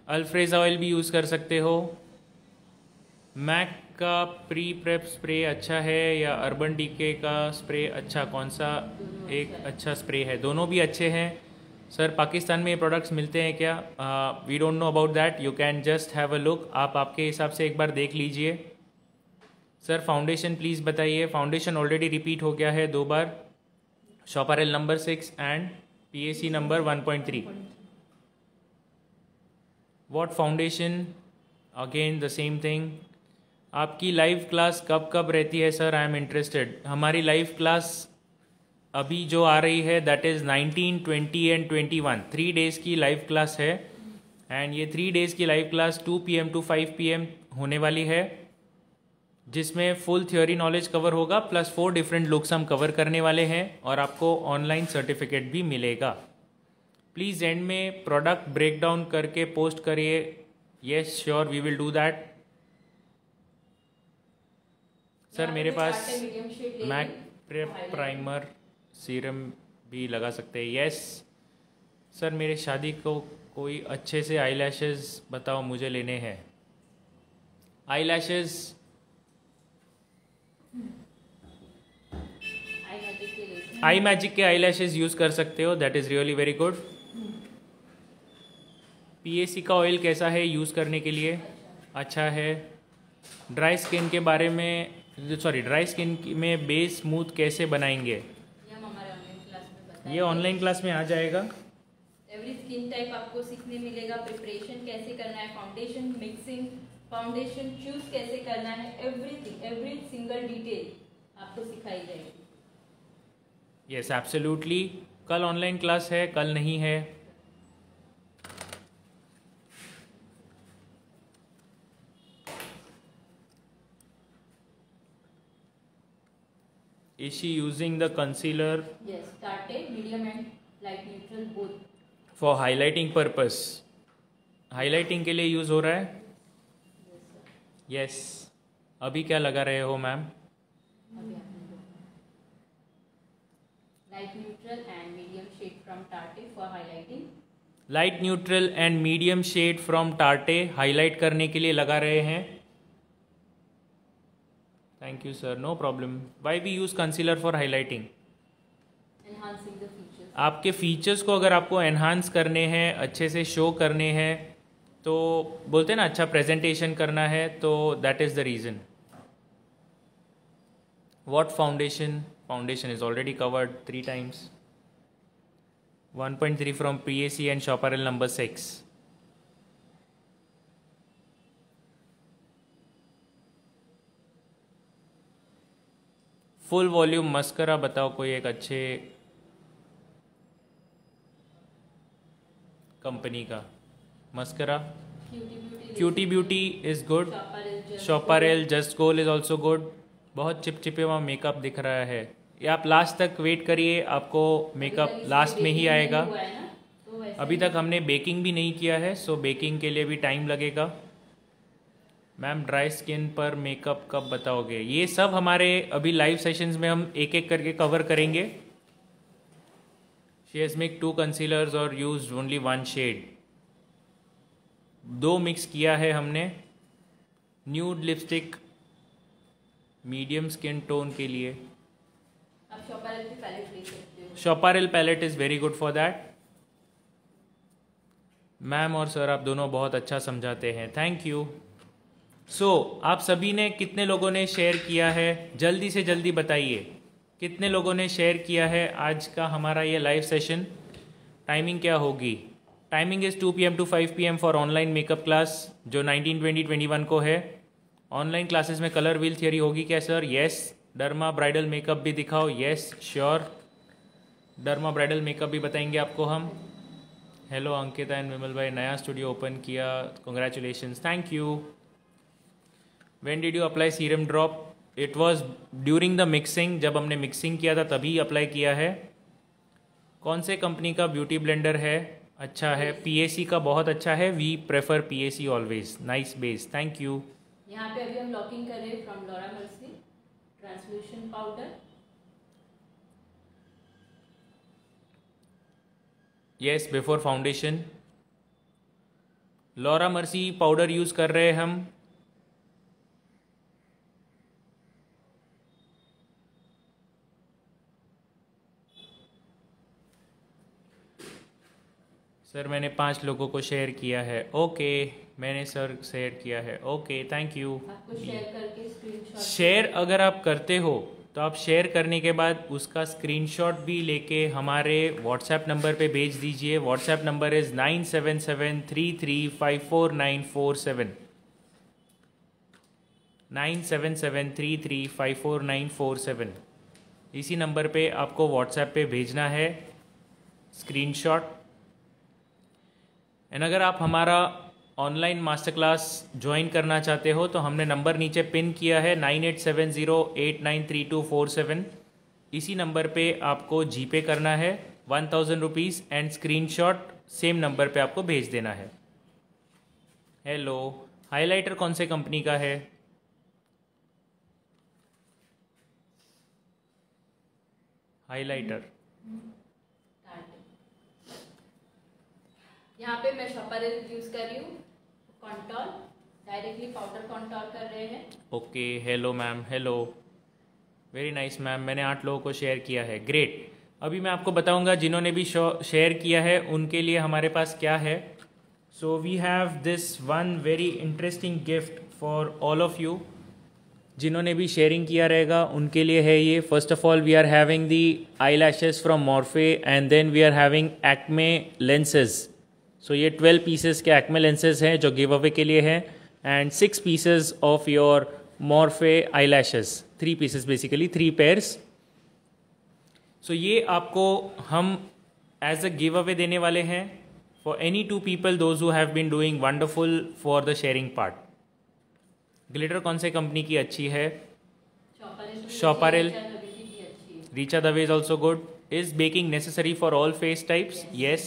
अल्फ्रेजा ऑयल भी यूज़ कर सकते हो। मैक का प्री प्रेप स्प्रे अच्छा है या अर्बन डीके का स्प्रे अच्छा? कौन सा एक अच्छा स्प्रे है? दोनों भी अच्छे हैं। सर पाकिस्तान में ये प्रोडक्ट्स मिलते हैं क्या? We don't know about that, you can just have a look. आप आपके हिसाब से एक बार देख लीजिए। सर फाउंडेशन प्लीज़ बताइए। फाउंडेशन ऑलरेडी रिपीट हो गया है 2 बार। Shoparel number 6 and PAC number 1.3। What foundation? Again the same thing. आपकी लाइव क्लास कब कब रहती है सर? I am interested. हमारी लाइव क्लास अभी जो आ रही है दैट इज़ 19, 20 एंड 21, 3 डेज़ की लाइव क्लास है। एंड ये 3 डेज़ की live class 2 PM to 5 PM होने वाली है, जिसमें फुल थ्योरी नॉलेज कवर होगा प्लस 4 डिफरेंट लुक्स हम कवर करने वाले हैं और आपको ऑनलाइन सर्टिफिकेट भी मिलेगा। प्लीज़ एंड में प्रोडक्ट ब्रेक डाउन करके पोस्ट करिए। Yes sure, we will do that. Sir मेरे पास मैक प्रेप प्राइमर सीरम भी लगा सकते हैं। यस सर, मेरे शादी को कोई अच्छे से आई लैशेज़ बताओ, मुझे लेने हैं आई लैशेज़। आई मैजिक के आई लैशेज़ यूज़ कर सकते हो, that is really very good. PAC का ऑयल कैसा है यूज़ करने के लिए? अच्छा है। ड्राई स्किन के बारे में, सॉरी ड्राई स्किन में बेस स्मूथ कैसे बनाएंगे? ये ऑनलाइन क्लास में आ जाएगा। एवरी स्किन टाइप आपको सीखने मिलेगा। प्रिपरेशन कैसे करना है, फाउंडेशन मिक्सिंग, फाउंडेशन चूज कैसे करना है, एवरीथिंग, एवरी सिंगल डिटेल आपको सिखाई जाएगी। Yes absolutely. कल ऑनलाइन क्लास है, कल नहीं है। Is she using the concealer Yes, Tarte medium and light neutral both. for highlighting purpose? Highlighting के लिए यूज हो रहा है? Yes sir. Yes. अभी क्या लगा रहे हो मैम? अभी आपने देखा. Light neutral and medium shade from Tarte for highlighting. Light neutral and medium shade from Tarte highlight करने के लिए लगा रहे हैं. Thank you sir, no problem. Why we use concealer for highlighting? Enhancing the features. आपके फीचर्स को अगर आपको एनहांस करने हैं, अच्छे से शो करने हैं, तो बोलते हैं ना अच्छा प्रेजेंटेशन करना है, तो that is the reason. What foundation? Foundation is already covered 3 times. 1.3 from PAC and Chaparral number 6. Full volume mascara बताओ कोई एक अच्छे कंपनी का mascara. Cutie beauty is good. Chaparral Just Gold is also good. बहुत चिपचिपे वहाँ मेकअप दिख रहा है. ये आप लास्ट तक वेट करिए, आपको मेकअप लास्ट में ही आएगा. अभी तक हमने बेकिंग भी नहीं किया है, सो बेकिंग के लिए भी टाइम लगेगा. मैम ड्राई स्किन पर मेकअप कब बताओगे? ये सब हमारे अभी लाइव सेशंस में हम एक एक करके कवर करेंगे. शी हैज़ मेक 2 concealers और यूज ओनली 1 शेड. 2 मिक्स किया है हमने. Nude lipstick medium skin tone के लिए. आप शॉपरेल की पैलेट देख सकते हो. Chaparral palette is very good for that. Ma'am और सर आप दोनों बहुत अच्छा समझाते हैं, थैंक यू. सो आप सभी ने, कितने लोगों ने शेयर किया है? जल्दी से जल्दी बताइए कितने लोगों ने शेयर किया है आज का हमारा ये लाइव सेशन. टाइमिंग क्या होगी? Timing is 2 PM to 5 PM for online makeup class जो 19, 20, 21 को है. ऑनलाइन क्लासेस में कलर व्हील थियरी होगी क्या sir? Yes. Derma bridal makeup भी दिखाओ. Yes sure. Derma bridal makeup भी बताएंगे आपको हम. हेलो अंकिता एंड विमल भाई, नया स्टूडियो ओपन किया, congratulations, thank you. When did you apply serum drop? It was during the mixing. जब हमने मिक्सिंग किया था तभी अप्लाई किया है. कौन से कंपनी का ब्यूटी ब्लेंडर है? अच्छा है. PAC का बहुत अच्छा है. We prefer PAC always. Nice base, thank you. यहाँ पे अभी हम लॉकिंग कर रहे हैं from Laura Mercier translucent powder. Yes, before foundation Laura Mercier powder use कर रहे हैं हम. सर मैंने 5 लोगों को शेयर किया है. ओके मैंने सर शेयर किया है. Okay thank you. आपको शेयर करके स्क्रीनशॉट. शेयर अगर आप करते हो तो आप शेयर करने के बाद उसका स्क्रीनशॉट भी लेके हमारे व्हाट्सएप नंबर पे भेज दीजिए. WhatsApp number is 9773354947. 9773354947. इसी नंबर पे आपको व्हाट्सएप पे भेजना है स्क्रीनशॉट. एंड अगर आप हमारा ऑनलाइन मास्टर क्लास ज्वाइन करना चाहते हो तो हमने नंबर नीचे पिन किया है 9870893247. इसी नंबर पे आपको जीपे करना है 1000 rupees and screenshot same number पे आपको भेज देना है. हेलो, हाइलाइटर कौन से कंपनी का है? हाइलाइटर यहाँ पे मैं शॉपरेल यूज कर रही हूँ. कॉन्टोर डायरेक्टली पाउडर कॉन्टोर कर रहे हैं. Okay hello ma'am. Hello, very nice ma'am. मैंने 8 लोगों को शेयर किया है. ग्रेट. अभी मैं आपको बताऊंगा जिन्होंने भी शेयर किया है उनके लिए हमारे पास क्या है. So we have this one very interesting gift for all of you. जिन्होंने भी शेयरिंग किया रहेगा उनके लिए है ये. First of all we are having the eyelashes from Morphe and then we are having Acme lenses. So ये 12 पीसेस के एक्मे लेंसेज हैं जो गिव अवे के लिए हैं and 6 pieces of your Morphe eyelashes. 3 pieces basically, 3 pairs. So ये आपको हम एज अ गिव अवे देने वाले हैं for any 2 people those who have been doing wonderful for the sharing part. Glitter कौन से कंपनी की अच्छी है? शॉपरेल. Richa Dave is also good. Is baking necessary for all face types? Yes.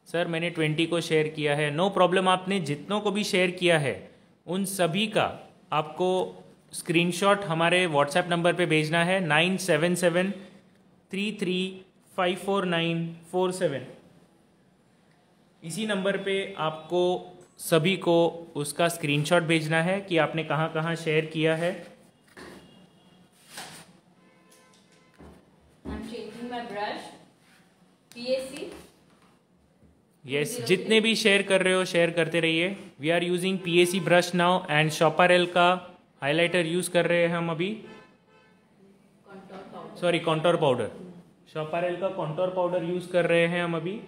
Sir मैंने 20 को शेयर किया है. No problem. आपने जितनों को भी शेयर किया है उन सभी का आपको स्क्रीनशॉट हमारे व्हाट्सएप नंबर पे भेजना है 9773354947. इसी नंबर पे आपको सभी को उसका स्क्रीनशॉट भेजना है कि आपने कहाँ कहाँ शेयर किया है. I'm changing my brush. PAC. Yes जितने भी शेयर कर रहे हो शेयर करते रहिए. We are using PAC brush now and Chaparral का हाइलाइटर यूज़ कर रहे हैं हम अभी. Sorry contour powder. शॉपारेल का कॉन्टोर पाउडर यूज़ कर रहे हैं हम अभी.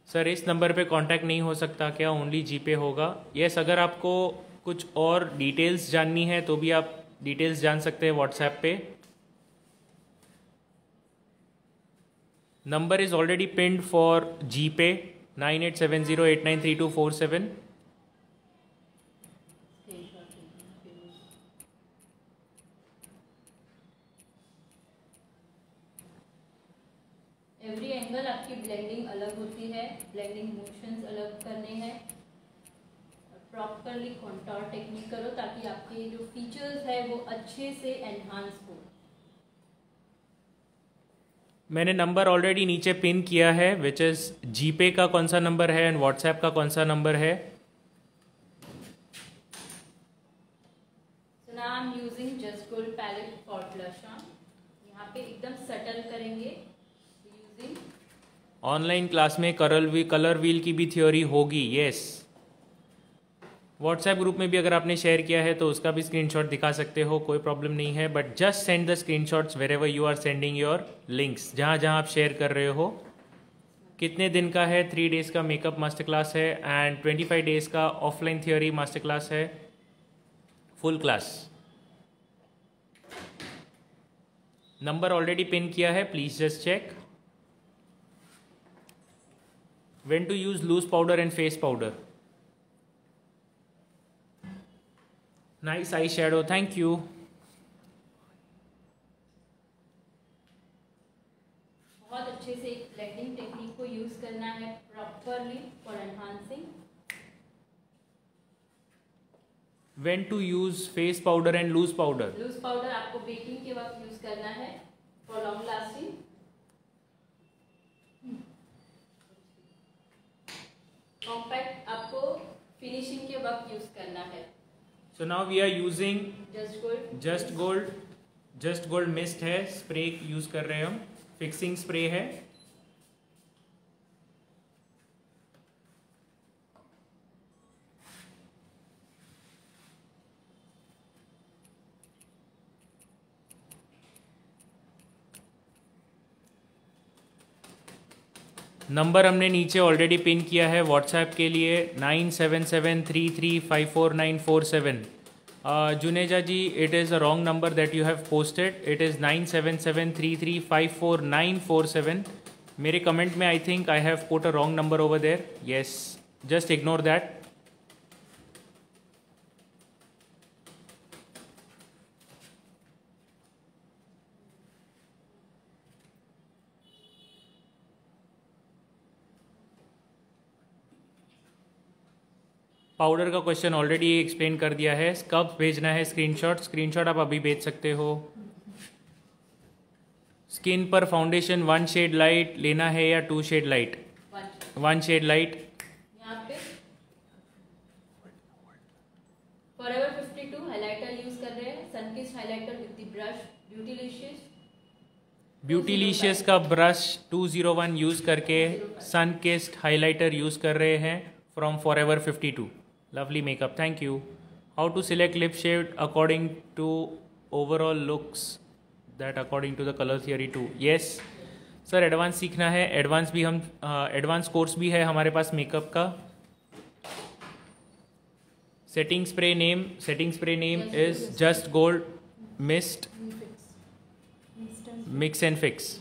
सर इस नंबर पे कांटेक्ट नहीं हो सकता क्या? ओनली जीपे होगा. यस अगर आपको कुछ और डिटेल्स जाननी है तो भी आप डिटेल्स जान सकते हैं व्हाट्सएप पे. Number is already pinned for GPay 9870893247. Every angle आपकी ब्लेंडिंग अलग होती है. ब्लेंडिंग मोशंस अलग करने हैं. प्रॉपरली कॉन्टोर टेक्निक करो ताकि आपके जो फीचर्स है वो अच्छे से एनहांस हो. मैंने नंबर ऑलरेडी नीचे पिन किया है विच इज़ जीपे का कौन सा नंबर है एंड व्हाट्सएप का कौन सा नंबर है. So now I'm using Just Gold palette for blush on. यहाँ पे एकदम सटल करेंगे using. ऑनलाइन क्लास में कलर व्हील की भी थ्योरी होगी. यस व्हाट्सएप ग्रुप में भी अगर आपने शेयर किया है तो उसका भी स्क्रीनशॉट दिखा सकते हो. कोई प्रॉब्लम नहीं है. But just send the screenshots wherever you are sending your links. जहाँ जहाँ आप शेयर कर रहे हो. कितने दिन का है? 3 days का मेकअप मास्टर क्लास है एंड 25 days का ऑफलाइन थ्योरी मास्टर क्लास है. Full class. Number already pin किया है. Please just check. When to use loose powder and face powder. Nice eyeshadow. Thank you. बहुत अच्छे से एक ब्लेंडिंग टेक्निक को यूज करना है properly for enhancing. When to use face powder and loose powder. Loose powder आपको बेकिंग के वक्त यूज करना है फॉर लॉन्ग लास्टिंग. कॉम्पैक्ट आपको फिनिशिंग के वक्त यूज करना है. So now we are using Just Gold. Just Gold mist है. स्प्रे यूज कर रहे हैं हम. फिक्सिंग स्प्रे है. नंबर हमने नीचे ऑलरेडी पिन किया है व्हाट्सएप के लिए 9773354947. Juneja ji it is a wrong number that you have posted. It is 9773354947. मेरे कमेंट में I think I have put a wrong number over there. Yes just ignore that. Powder का क्वेश्चन ऑलरेडी एक्सप्लेन कर दिया है. कब भेजना है स्क्रीनशॉट? स्क्रीनशॉट आप अभी भेज सकते हो. स्किन पर फाउंडेशन 1 शेड लाइट लेना है या 2 शेड लाइट? 1 shade light. यहाँ पे Forever 52 हाइलाइटर यूज कर रहे हैं. Sunkist highlighter with the brush Beautilicious का ब्रश 201 यूज करके सनकिस्ट हाइलाइटर यूज कर रहे हैं from Forever 52. Lovely makeup. Thank you. How to select lip shade according to overall looks that according to the color theory too. Yes. Sir advance सीखना है. एडवांस भी हम एडवांस कोर्स भी है हमारे पास मेकअप का. Setting spray name is just gold mist mix and fix.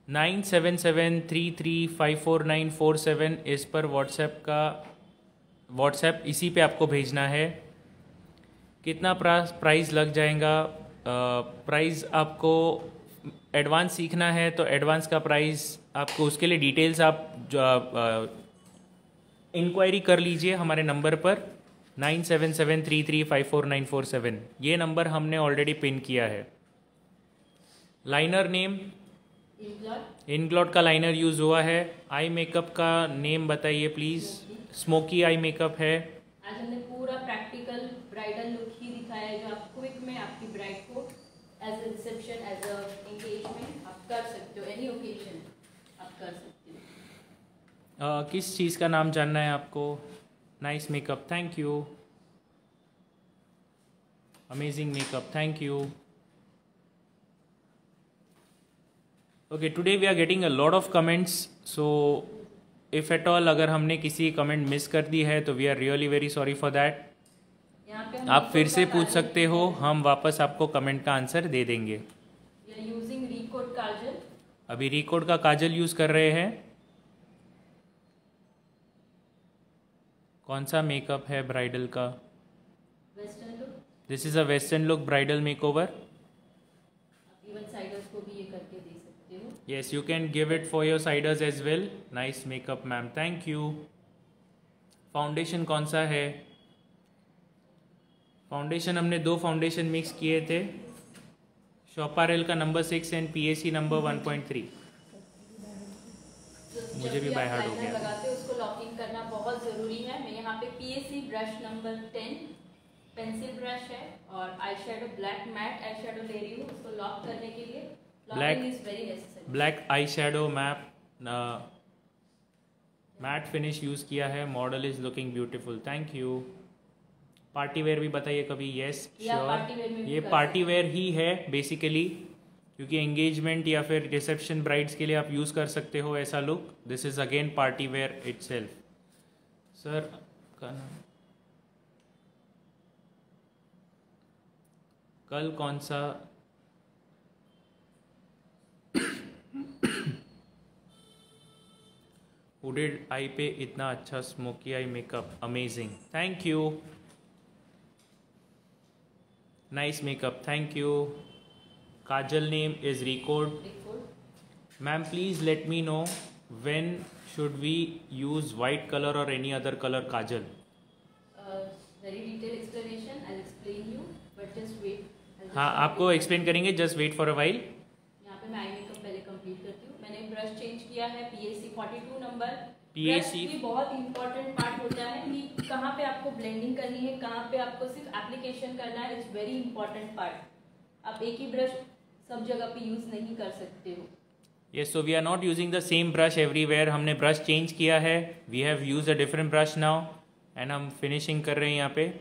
9773354947 इस पर व्हाट्सएप इसी पे आपको भेजना है। कितना प्राइस लग जाएगा? प्राइस आपको एडवांस सीखना है तो एडवांस का प्राइस आपको, उसके लिए डिटेल्स आप इंक्वायरी कर लीजिए हमारे नंबर पर 9773354947। ये नंबर हमने ऑलरेडी पिन किया है। लाइनर नेम इनग्लॉट का लाइनर यूज़ हुआ है। आई मेकअप का नेम बताइए प्लीज़। स्मोकी आई मेकअप है। आज हमने पूरा प्रैक्टिकल ब्राइडल लुक ही दिखाया है, जो आप क्विक में आपकी ब्राइड को as a reception, as a engagement आप कर सकते हो, एनी ओकेजन आप कर सकते हो। किस चीज़ का नाम जानना है आपको? Nice makeup, thank you. Amazing makeup, thank you. Okay, today we are getting a lot of comments, so if at all अगर हमने किसी कमेंट मिस कर दी है तो we are really very sorry for that. आप फिर से पूछ सकते हो, हम वापस आपको कमेंट का आंसर दे देंगे। यूजिंग रिकोड काजल, अभी रिकोड का काजल यूज़ कर रहे हैं। कौन सा मेकअप है ब्राइडल का? Western look. This is a western look bridal makeover. Even siders को भी ये करके दे सकते हो। Yes, you can give it for your siders as well. Nice makeup, ma'am. Thank you. Foundation कौन सा है? फाउंडेशन हमने 2 फाउंडेशन मिक्स किए थे, शॉपारेल का नंबर 6 एंड PAC नंबर 1.3। मुझे भी बाय हार्ट हो गया। लगाते हो उसको लॉकिंग करना बहुत ज़रूरी है। मैं यहाँ पे PAC brush number 10 pencil brush है और eye shadow black matte eye shadow ले रही हूँ उसको लॉक करने के लिए। Black eye shadow matte finish use किया है। Model is looking beautiful, thank you. Party wear भी बताइए कभी। यस श्योर, ये पार्टी वेयर ही है बेसिकली, क्योंकि एंगेजमेंट या फिर रिसेप्शन ब्राइड्स के लिए आप यूज़ कर सकते हो ऐसा look. This is again party wear itself. Sir का नाम कल कौन सा हुडेड आई पे इतना अच्छा smokey eye makeup, amazing, thank you. Nice makeup, thank you. Kajal name is record. Ma'am please let me know when should we use white colour और any other colour kajal? Very detail explanation, I will explain you but just wait. हाँ, आपको एक्सप्लेन करेंगे, just wait for a while. यहाँ पे मैं आई मेकअप पहले कंप्लीट करती हूँ। मैंने ब्रश चेंज किया है PAC 42 नंबर। PAC भी बहुत इंपॉर्टेंट पार्ट होता है कि कहाँ पे आपको ब्लेंडिंग करनी है, कहाँ पे आपको सिर्फ एप्लीकेशन करना है। It's very important part. आप एक ही ब्रश सब जगह पे यूज नहीं कर सकते हो। Yes, so we are not using the same brush everywhere. हमने ब्रश चेंज किया है, we have use a different brush now and हम फिनिशिंग कर रहे हैं। यहाँ पे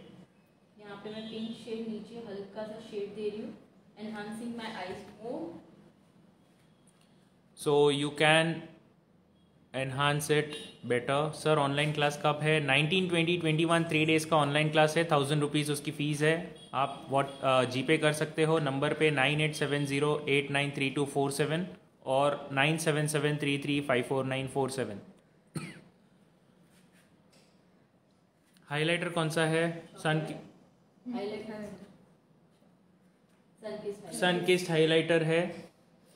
मैं पिंक शेड नीचे हल्का सा शेड दे रही हूँ, enhancing my eyes more. So you can enhance it better. Sir online class कब है? 19, 20, 21 3 डेज़ का ऑनलाइन क्लास है। 1000 रुपीज़ उसकी फ़ीस है। आप जीपे कर सकते हो नंबर पे 9870893247 और 9773354947। हाइलाइटर कौन सा है? सनकिस्ट हाइलाइटर है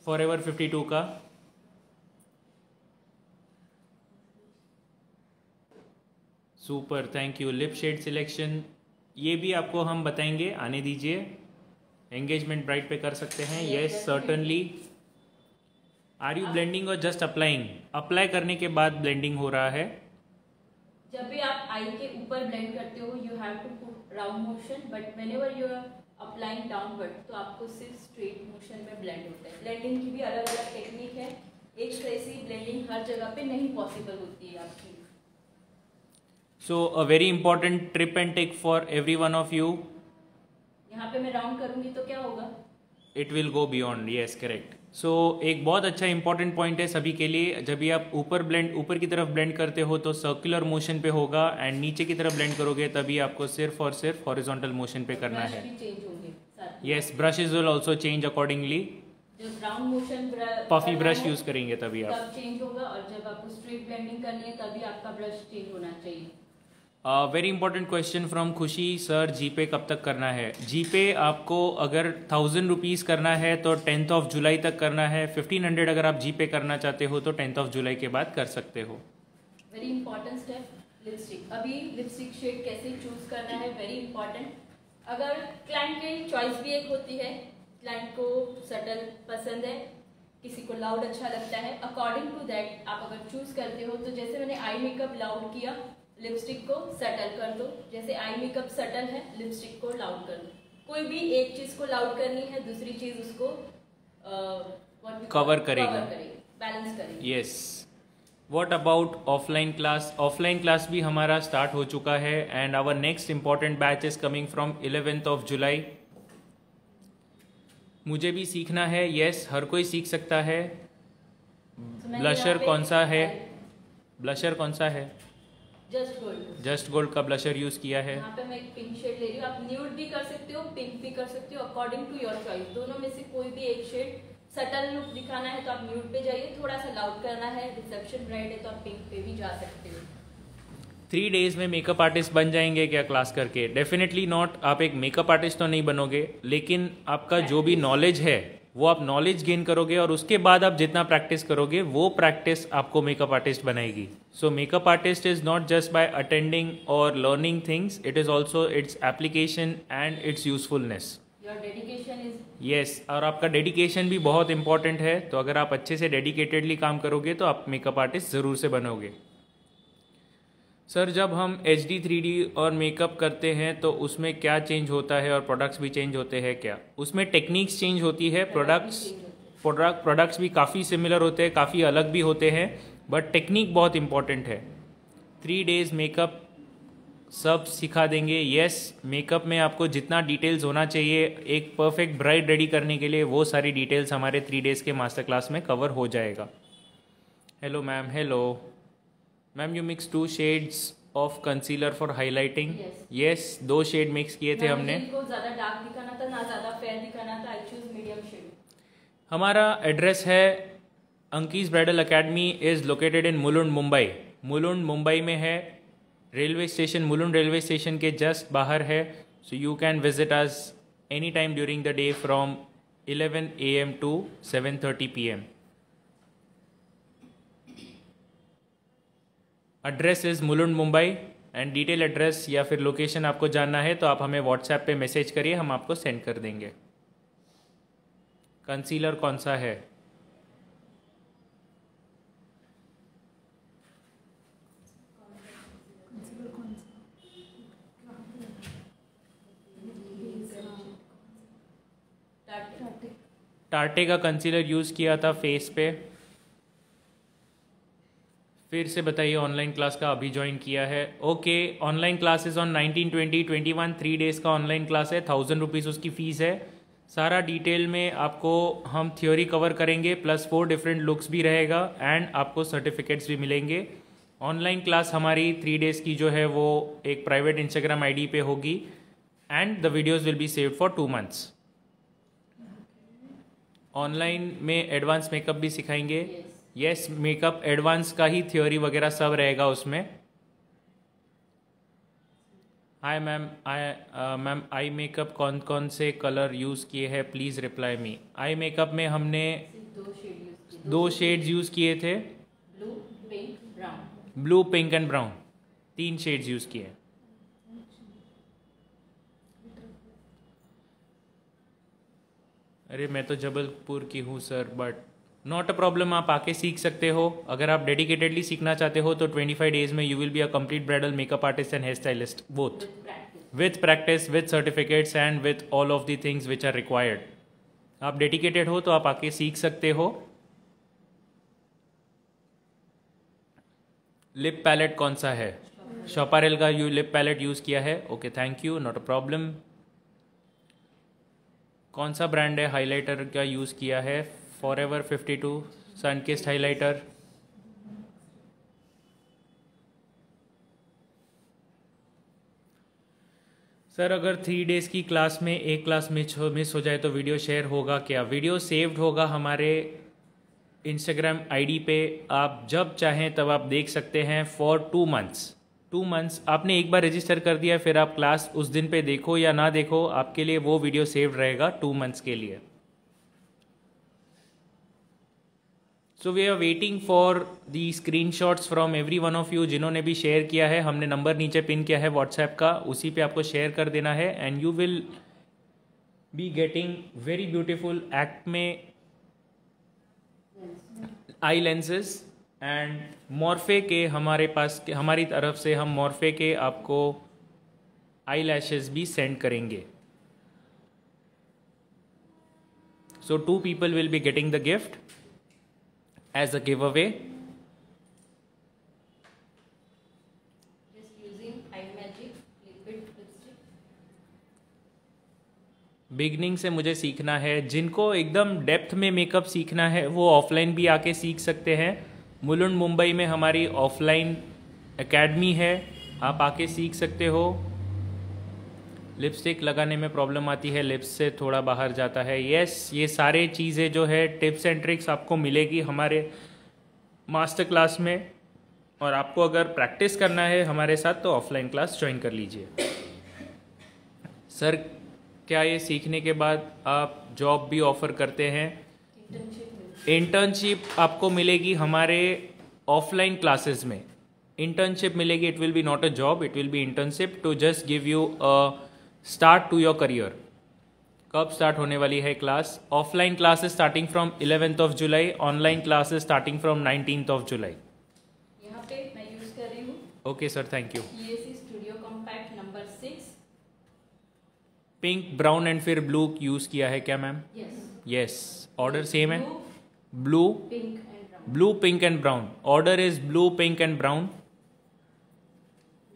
फॉरएवर 52 का। Super, thank you. Lip shade selection ये भी आपको हम बताएंगे, आने दीजिए। एंगेजमेंट ब्राइड पे कर सकते हैं। Yes certainly. Are you blending और जस्ट अप्लाइंग? अप्लाई करने के बाद ब्लेंडिंग हो रहा है। जब भी आप आई के ऊपर ब्लेंड करते हो you have to put round motion, but whenever you are applying downward तो आपको सिर्फ स्ट्रेट मोशन में ब्लेंड होता है। ब्लेंडिंग की भी अलग अलग टेक्निक है, एक जैसी ब्लेंडिंग हर जगह पे नहीं पॉसिबल होती है आपकी। So a very important trip and take for every one of you. यहाँ पे मैं राउंड करूंगी तो क्या होगा? It will go beyond. Yes correct. So एक बहुत अच्छा इंपॉर्टेंट पॉइंट है सभी के लिए, जब भी आप ऊपर की तरफ ब्लेंड करते हो तो सर्कुलर मोशन पे होगा एंड नीचे की तरफ ब्लेंड करोगे तभी आपको सिर्फ और सिर्फ हॉरिजॉन्टल मोशन पे करना है। चेंज होंगे। Yes, brushes will also change accordingly. जब round motion puffy brush use करेंगे तभी आप। तब चेंज होगा, और जब आपको स्ट्रेट ब्लेंडिंग करनी है तभी आपका ब्रश चेंज होना चाहिए। वेरी इंपॉर्टेंट क्वेश्चन फ्रॉम खुशी सर, जीपे कब तक करना है? जीपे आपको अगर 1000 रुपीज़ करना है तो 10th ऑफ जुलाई तक करना है। 1500 अगर आप जीपे करना चाहते हो तो 10th ऑफ जुलाई के बाद कर सकते हो। Very important step, lipstick. अभी लिपस्टिक शेड कैसे चूज करना है, वेरी इंपॉर्टेंट। अगर क्लाइंट की चॉइस भी एक होती है, क्लाइंट को सटल पसंद है, किसी को लाउड अच्छा लगता है, अकॉर्डिंग टू दैट आप अगर चूज करते हो। तो जैसे मैंने आई मेकअप लाउड किया, लिपस्टिक को सटल कर दो। जैसे आई मेकअप सटल है, लिपस्टिक को लाउड कर दो। कोई भी एक चीज को लाउड करनी है, दूसरी चीज उसको कवर करेगी, बैलेंस करेगी। Yes. What about offline class? Offline class भी हमारा स्टार्ट हो चुका है and our next important batch is coming from 11th of July. मुझे भी सीखना है, यस, हर कोई सीख सकता है। ब्लशर कौन सा है? ब्लशर कौन सा है? Just gold. जस्ट गोल्ड का ब्लशर यूज किया है। यहाँ पे मैं एक पिंक शेड ले रही हूँ, आप न्यूड भी कर सकते हो, पिंक भी कर सकते हो, अकॉर्डिंग टू योर चॉइस। दोनों में से कोई भी एक शेड। सटल लुक दिखाना है तो आप न्यूड पे जाइए, थोड़ा सा लाउड करना है, रिसेप्शन ब्राइड है तो आप पिंक पे भी जा सकते हो। 3 डेज में मेकअप आर्टिस्ट बन जाएंगे क्या क्लास करके? Definitely not. आप एक मेकअप आर्टिस्ट तो नहीं बनोगे, लेकिन आपका जो भी नॉलेज है वो आप नॉलेज गेन करोगे और उसके बाद आप जितना प्रैक्टिस करोगे वो प्रैक्टिस आपको मेकअप आर्टिस्ट बनाएगी। So makeup artist is not just by attending और learning things, it is also its application and its usefulness. Your dedication is, yes, और आपका डेडिकेशन भी बहुत इंपॉर्टेंट है। तो अगर आप अच्छे से डेडिकेटेडली काम करोगे तो आप मेकअप आर्टिस्ट ज़रूर से बनोगे। सर, जब हम HD 3D और मेकअप करते हैं तो उसमें क्या चेंज होता है और प्रोडक्ट्स भी चेंज होते हैं क्या? उसमें टेक्निक्स चेंज होती है, प्रोडक्ट्स भी काफ़ी सिमिलर होते हैं, काफ़ी अलग भी होते हैं, बट टेक्निक बहुत इंपॉर्टेंट है। 3 डेज मेकअप सब सिखा देंगे। यस, मेकअप में आपको जितना डिटेल्स होना चाहिए एक परफेक्ट ब्राइड रेडी करने के लिए, वो सारी डिटेल्स हमारे 3 डेज के मास्टर क्लास में कवर हो जाएगा। Hello ma'am. Hello ma'am, you mix 2 shades of concealer for highlighting? Yes, 2 shade mix किए थे हमने। को ज्यादा डार्क दिखाना था ना ज्यादा फेयर दिखाना था, आई चूज मीडियम शेड। हमारा एड्रेस है Ankie's bridal academy is located in Mulund, Mumbai. Mulund Mumbai में है। Railway station, Mulund railway station के जस्ट बाहर है। So you can visit us any time during the day from 11 AM to 7:30 PM। Address is Mulund, Mumbai and detail address या फिर लोकेशन आपको जानना है तो आप हमें व्हाट्सएप पे मैसेज करिए, हम आपको सेंड कर देंगे। कंसीलर कौन सा है? कंसीलर कौन सा? टार्टे का कंसीलर यूज़ किया था फेस पे। फिर से बताइए, ऑनलाइन क्लास का अभी ज्वाइन किया है। Okay, online classes on 19, 20, 21 3 days का ऑनलाइन क्लास है। 1000 रुपीज़ उसकी फ़ीस है। सारा डिटेल में आपको हम थ्योरी कवर करेंगे, प्लस 4 डिफरेंट लुक्स भी रहेगा एंड आपको सर्टिफिकेट्स भी मिलेंगे। ऑनलाइन क्लास हमारी 3 डेज़ की जो है वो एक प्राइवेट इंस्टाग्राम ID पे होगी and the videos will be saved for 2 months। Online में एडवांस मेकअप भी सिखाएंगे। यस, मेकअप एडवांस का ही थ्योरी वगैरह सब रहेगा उसमें। Hi ma'am, ma'am eye makeup कौन कौन से कलर यूज़ किए हैं, please reply me. Eye makeup में हमने 2 शेड्स यूज़ किए थे, blue, pink, brown. Blue, pink and brown, 3 shades use किए। अरे मैं तो जबलपुर की हूँ sir, but not a problem, आप आके सीख सकते हो। अगर आप डेडिकेटेडली सीखना चाहते हो तो 25 डेज में you will be a complete bridal makeup artist and hair stylist, both with practice, with certificates and with all of the things which are required. आप डेडिकेटेड हो तो आप आके सीख सकते हो। लिप पैलेट कौन सा है? शॉपारेल का लिप पैलेट यूज़ किया है। Okay, thank you, not a problem. कौन सा ब्रांड है हाइलाइटर का यूज़ किया है? Forever 52 Sunkist highlighter. सर अगर 3 days की क्लास में एक क्लास मिस हो जाए तो वीडियो शेयर होगा क्या? वीडियो सेव्ड होगा हमारे इंस्टाग्राम आईडी पे, आप जब चाहें तब आप देख सकते हैं फॉर 2 months। आपने एक बार रजिस्टर कर दिया, फिर आप क्लास उस दिन पे देखो या ना देखो, आपके लिए वो वीडियो सेव्ड रहेगा 2 months के लिए। So we are waiting for the screenshots from every one of you. जिन्होंने भी शेयर किया है, हमने नंबर नीचे पिन किया है व्हाट्सएप का, उसी पे आपको शेयर कर देना है and you will be getting very beautiful Acme I lenses and Morphe के हमारी तरफ से हम मॉर्फे के आपको आई लैशेज भी सेंड करेंगे। सो 2 people will be getting the gift as a giveaway. Just using iMagic liquid lipstick. Beginning से मुझे सीखना है, जिनको एकदम डेप्थ में मेकअप सीखना है वो ऑफलाइन भी आके सीख सकते हैं। मुलुंड मुंबई में हमारी ऑफलाइन एकेडमी है, आप आके सीख सकते हो। लिपस्टिक लगाने में प्रॉब्लम आती है, लिप्स से थोड़ा बाहर जाता है, यस ये सारे चीज़ें जो है टिप्स एंड ट्रिक्स आपको मिलेगी हमारे मास्टर क्लास में। और आपको अगर प्रैक्टिस करना है हमारे साथ तो ऑफलाइन क्लास ज्वाइन कर लीजिए। सर क्या ये सीखने के बाद आप जॉब भी ऑफर करते हैं? इंटर्नशिप आपको मिलेगी हमारे ऑफलाइन क्लासेस में। इंटर्नशिप मिलेगी, it will be not a job, it will be internship to just give you a start to your career. कब स्टार्ट होने वाली है class? Offline classes starting from 11th of July, online classes starting from 19th of July। यहाँ पे मैं यूज कर रही हूँ okay sir, thank you. PAC studio compact number 6। Pink, brown and फिर ब्लू यूज किया है क्या मैम? यस, ऑर्डर सेम है। Blue, pink and brown. Blue, pink and brown. Order is blue, pink and brown.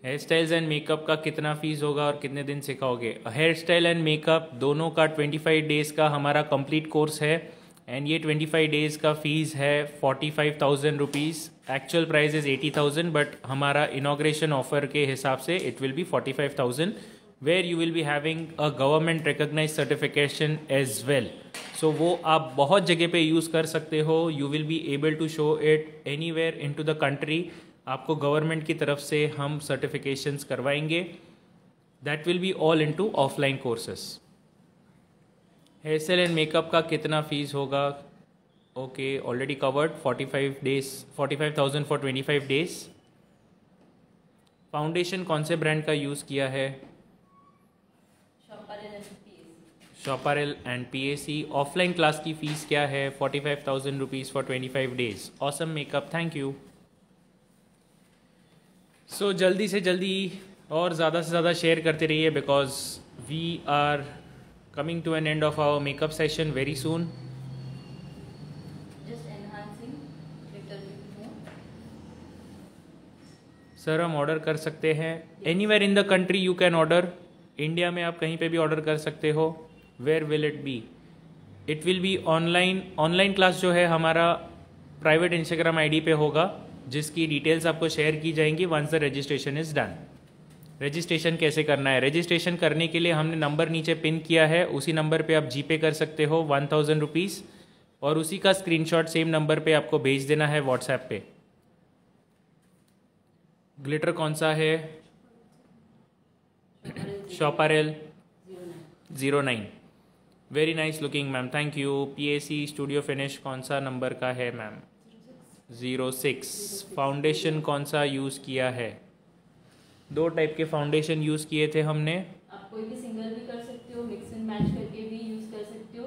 Hair styles and makeup का कितना फीस होगा और कितने दिन सिखाओगे? हेयर स्टाइल एंड मेकअप दोनों का 25 days का हमारा कंप्लीट कोर्स है एंड ये 25 days का फीस है 45,000 rupees. Actual price is 80,000 but हमारा इनॉग्रेशन ऑफर के हिसाब से it will be 45,000 where you will be having a government recognised certification as well. So वो आप बहुत जगह पे यूज़ कर सकते हो। You will be able to show it anywhere in to the country. आपको गवर्नमेंट की तरफ से हम सर्टिफिकेशंस करवाएंगे। That will be all into offline courses. Hair style and makeup का कितना फीस होगा? Okay, already covered 45,000 for 25 days। Foundation कौन से ब्रांड का यूज़ किया है? Chaparral and PAC। Offline class की फ़ीस क्या है? 45,000 rupees for 25 days। Awesome makeup, thank you. So जल्दी से जल्दी और ज़्यादा से ज़्यादा शेयर करते रहिए because we are coming to an end of our makeup session very soon. Sir हम ऑर्डर कर सकते हैं anywhere in the country, you can order. India में आप कहीं पे भी ऑर्डर कर सकते हो। Where will it be? It will be online. Online class जो है हमारा प्राइवेट इंस्टाग्राम आईडी पे होगा, जिसकी डिटेल्स आपको शेयर की जाएंगी once the registration is done. Registration कैसे करना है? रजिस्ट्रेशन करने के लिए हमने नंबर नीचे पिन किया है, उसी नंबर पे आप जीपे कर सकते हो 1000 रुपीज़ और उसी का स्क्रीनशॉट सेम नंबर पे आपको भेज देना है व्हाट्सएप पे। ग्लिटर कौन सा है? शॉपारेल 09। Very nice looking ma'am, thank you. PAC studio finish कौन सा नंबर का है मैम? 06। फाउंडेशन कौन सा यूज़ किया है? 2 टाइप के फाउंडेशन यूज़ किए थे हमने। आप कोई भी सिंगल भी कर सकते हो, मिक्स एंड मैच करके भी यूज कर सकते हो।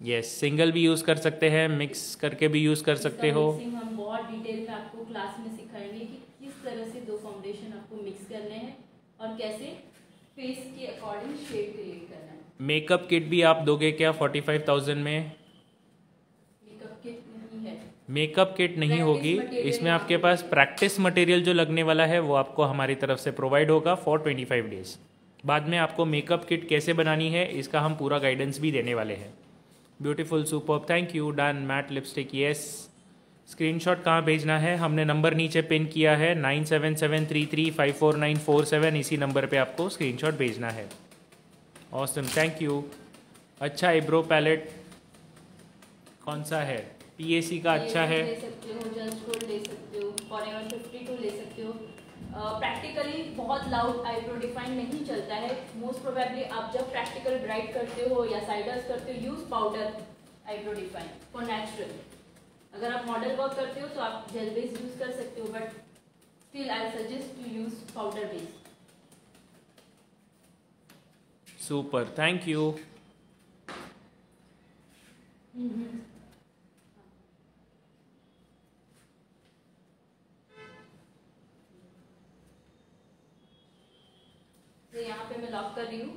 यस, सिंगल भी यूज़ कर सकते हैं, मिक्स करके भी यूज़ कर सकते हो। मिक्सिंग हम बहुत डिटेल में आपको क्लास में सिखाएंगे कि किस तरह से 2 फाउंडेशन आपको मिक्स करने हैं और कैसे फेस के अकॉर्डिंग शेड क्रिएट करना है। मेकअप किट भी आप दोगे क्या 45,000 में? मेकअप किट नहीं है। मेकअप किट नहीं होगी, इसमें आपके पास प्रैक्टिस मटेरियल जो लगने वाला है वो आपको हमारी तरफ से प्रोवाइड होगा फॉर 25 days। बाद में आपको मेकअप किट कैसे बनानी है इसका हम पूरा गाइडेंस भी देने वाले हैं। Beautiful, superb, thank you. Done. Matte lipstick, yes. Screenshot कहाँ भेजना है, हमने नंबर नीचे पिन किया है 9773354947, इसी नंबर पे आपको स्क्रीनशॉट भेजना है। Awesome, thank you. अच्छा आईब्रो पैलेट कौन सा है? पीएसी का अच्छा है। ले सकते हो, जस्ट गोल्ड ले सकते हो, फॉरएवर 52 ले सकते हो। प्रैक्टिकली बहुत लाउड आईब्रो डिफाइन नहीं चलता है। मोस्ट प्रोबेबली आप जब प्रैक्टिकल ब्राइट करते हो या साइडर्स करते हो, use powder eyebrow define for natural. अगर आप मॉडल वर्क करते हो तो आप जेल बेस यूज कर सकते हो, but still I suggest to use powder base. Super, thank you. तो यहाँ पे मैं लॉक कर रही हूँ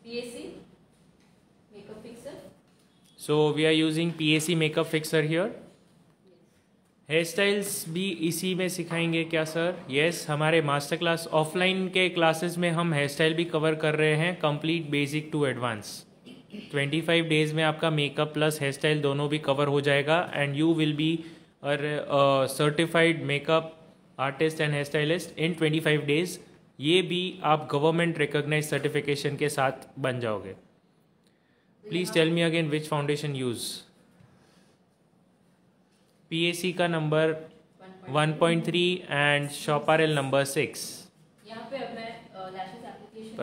PAC makeup fixer. So we are using PAC makeup fixer here. Hair styles भी इसी में सिखाएंगे क्या सर? यस, हमारे मास्टर क्लास ऑफलाइन के क्लासेस में हम हेयर स्टाइल भी कवर कर रहे हैं, complete basic to advance. 25 days में आपका मेकअप प्लस हेयर स्टाइल दोनों भी कवर हो जाएगा and you will be certified makeup artist and hair stylist in 25 days. ये भी आप गवर्नमेंट रिकॉग्नाइज सर्टिफिकेशन के साथ बन जाओगे। Please tell me again which foundation use. PAC का नंबर 1.3 एंड शॉपारेल नंबर 6। यहाँ पे अब मैं लैशेस एप्लीकेशन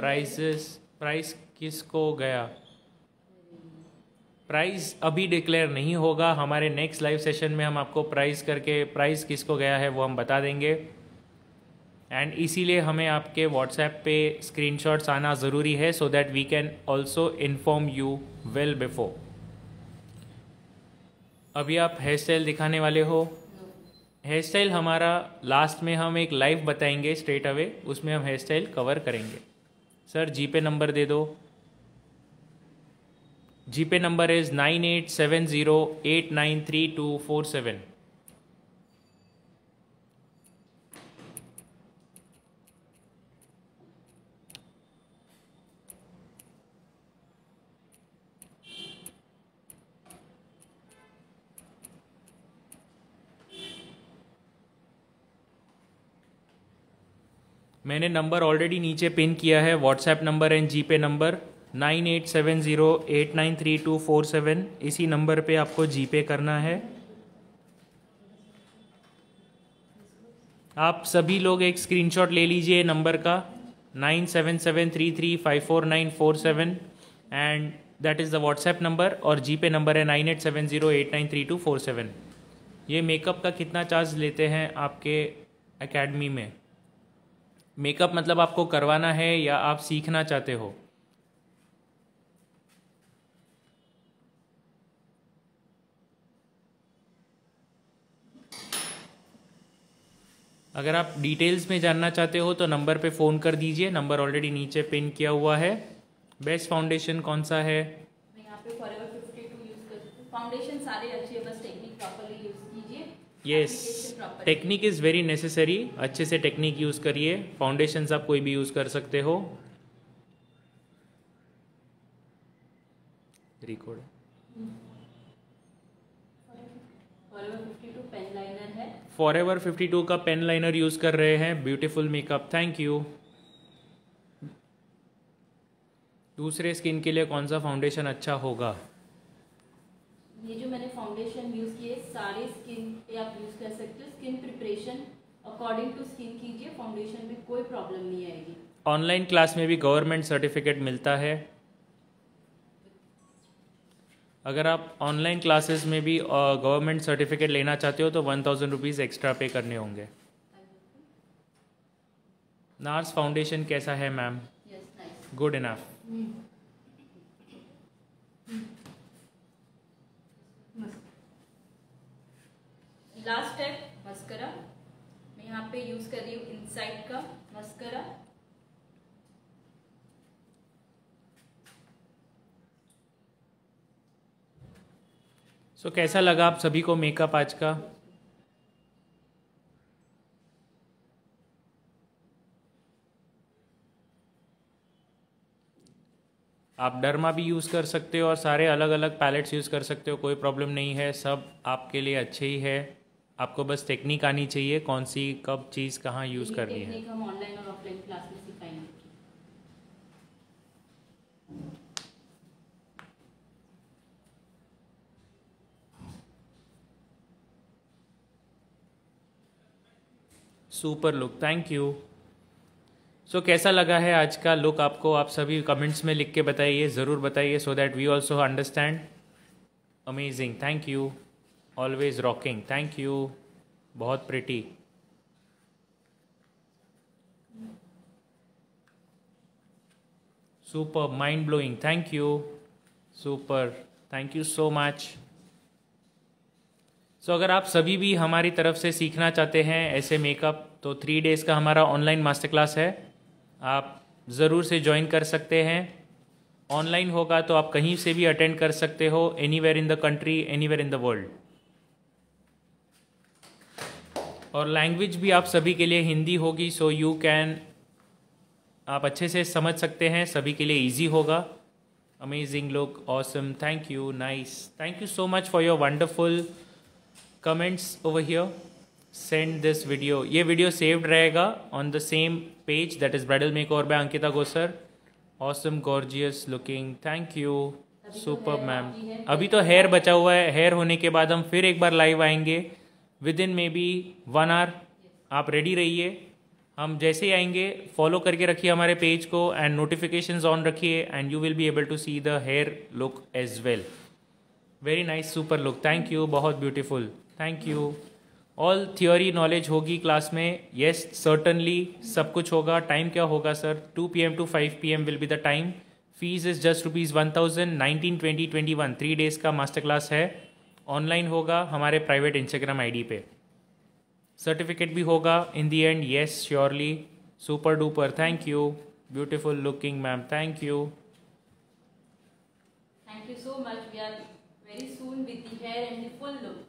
प्राइस किसको गया? प्राइस अभी डिक्लेयर नहीं होगा, हमारे नेक्स्ट लाइव सेशन में हम आपको प्राइस करके प्राइस किसको गया है वो हम बता देंगे। एंड इसीलिए हमें आपके व्हाट्सएप पे स्क्रीनशॉट्स आना ज़रूरी है, so that we can also inform you well before. अभी आप हेयर स्टाइल दिखाने वाले हो? हेयर स्टाइल हमारा लास्ट में हम एक लाइव बताएंगे स्ट्रेट अवे, उसमें हम हेयर स्टाइल कवर करेंगे। सर जीपे नंबर दे दो। जीपे नंबर इज़ 9870893247। मैंने नंबर ऑलरेडी नीचे पिन किया है, WhatsApp number and GPay number 9870893247। इसी नंबर पे आपको जीपे करना है। आप सभी लोग एक स्क्रीनशॉट ले लीजिए नंबर का 9773354947 and that is the WhatsApp number, और जीपे नंबर है 9870893247। ये मेकअप का कितना चार्ज लेते हैं आपके एकेडमी में? मेकअप मतलब आपको करवाना है या आप सीखना चाहते हो? अगर आप डिटेल्स में जानना चाहते हो तो नंबर पे फ़ोन कर दीजिए, नंबर ऑलरेडी नीचे पिन किया हुआ है। बेस्ट फाउंडेशन कौन सा है? मैं यहाँ पे फॉरएवर 52 यूज करती हूँ। फाउंडेशन सारे अच्छे हैं, बस टेक्निक प्रॉपर्ली यूज कीजिए। Yes, technique is very necessary. अच्छे से टेक्निक यूज़ करिए। फाउंडेशंस आप कोई भी यूज़ कर सकते हो। रिकॉर्ड फॉरएवर 52 का पेन लाइनर यूज़ कर रहे हैं। Beautiful makeup, thank you. दूसरे स्किन के लिए कौन सा फाउंडेशन अच्छा होगा? ये जो मैंने फाउंडेशन यूज किए सारे स्किन पे आप यूज कर सकते हो। Skin preparation according to skin कीजिए, फाउंडेशन में कोई प्रॉब्लम नहीं आएगी। ऑनलाइन क्लास में भी गवर्नमेंट सर्टिफिकेट मिलता है। अगर आप ऑनलाइन क्लासेस में भी गवर्नमेंट सर्टिफिकेट लेना चाहते हो तो 1000 रुपीज़ एक्स्ट्रा पे करने होंगे। नार्स फाउंडेशन कैसा है ma'am? Yes, nice, good enough. Last step mascara. मैं यहाँ पे यूज कर रही हूँ इनसाइड का मस्करा। सो कैसा लगा आप सभी को मेकअप आज का? आप डर्मा भी यूज़ कर सकते हो और सारे अलग अलग पैलेट्स यूज़ कर सकते हो, कोई प्रॉब्लम नहीं है, सब आपके लिए अच्छे ही है। आपको बस टेक्निक आनी चाहिए, कौन सी कब चीज़ कहाँ यूज़ करनी है। टेक्निक हम ऑनलाइन और ऑफलाइन क्लास में सिखाएंगे। Super look, thank you. So कैसा लगा है आज का लुक आपको? आप सभी कमेंट्स में लिख के बताइए, ज़रूर बताइए, so that we also understand. Amazing, thank you, always rocking, thank you, बहुत pretty. Super, mind blowing, thank you, super, thank you so much. So अगर आप सभी भी हमारी तरफ से सीखना चाहते हैं ऐसे मेकअप, तो 3 डेज़ का हमारा ऑनलाइन मास्टर क्लास है, आप ज़रूर से ज्वाइन कर सकते हैं। ऑनलाइन होगा तो आप कहीं से भी अटेंड कर सकते हो, anywhere in the country, anywhere in the world. और लैंग्वेज भी आप सभी के लिए हिंदी होगी, सो यू कैन, आप अच्छे से समझ सकते हैं, सभी के लिए इजी होगा। Amazing look, awesome, thank you, nice, thank you so much for your wonderful comments over here. Send this video, ये वीडियो सेव्ड रहेगा on the same page, that is bridal makeover by Ankita Gosar. Awesome, gorgeous looking, thank you, super ma'am. अभी तो हेयर बचा हुआ है, हेयर होने के बाद हम फिर एक बार लाइव आएंगे within maybe 1 hour. आप रेडी रहिए, हम जैसे ही आएंगे फॉलो करके रखिए हमारे पेज को एंड नोटिफिकेशंस ऑन रखिए, and you will be able to see the hair look as well. Very nice, super look, thank you, बहुत beautiful, thank you. All theory knowledge होगी क्लास में, येस सर्टनली, सब कुछ होगा। टाइम क्या होगा sir? 2 PM to 5 PM will be the time. Fees is just ₹1000, 19, 20, 21 3 days का मास्टर क्लास है। ऑनलाइन होगा हमारे प्राइवेट इंस्टाग्राम आईडी पे। सर्टिफिकेट भी होगा in the end, yes surely, super duper, thank you, beautiful looking ma'am, thank you. Thank you so much. We are very soon with the hair and the full look.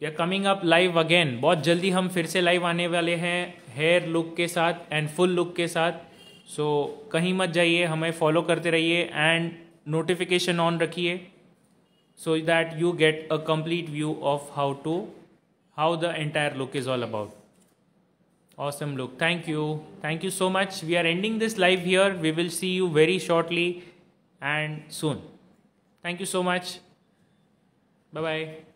We are coming up live again, बहुत जल्दी हम फिर से लाइव आने वाले हैं हेयर लुक के साथ एंड फुल लुक के साथ। सो कहीं मत जाइए, हमें फॉलो करते रहिए एंड नोटिफिकेशन ऑन रखिए, so that you get a complete view of how the entire look is all about. Awesome look, thank you so much. We are ending this live here, we will see you very shortly and soon. Thank you so much, bye bye.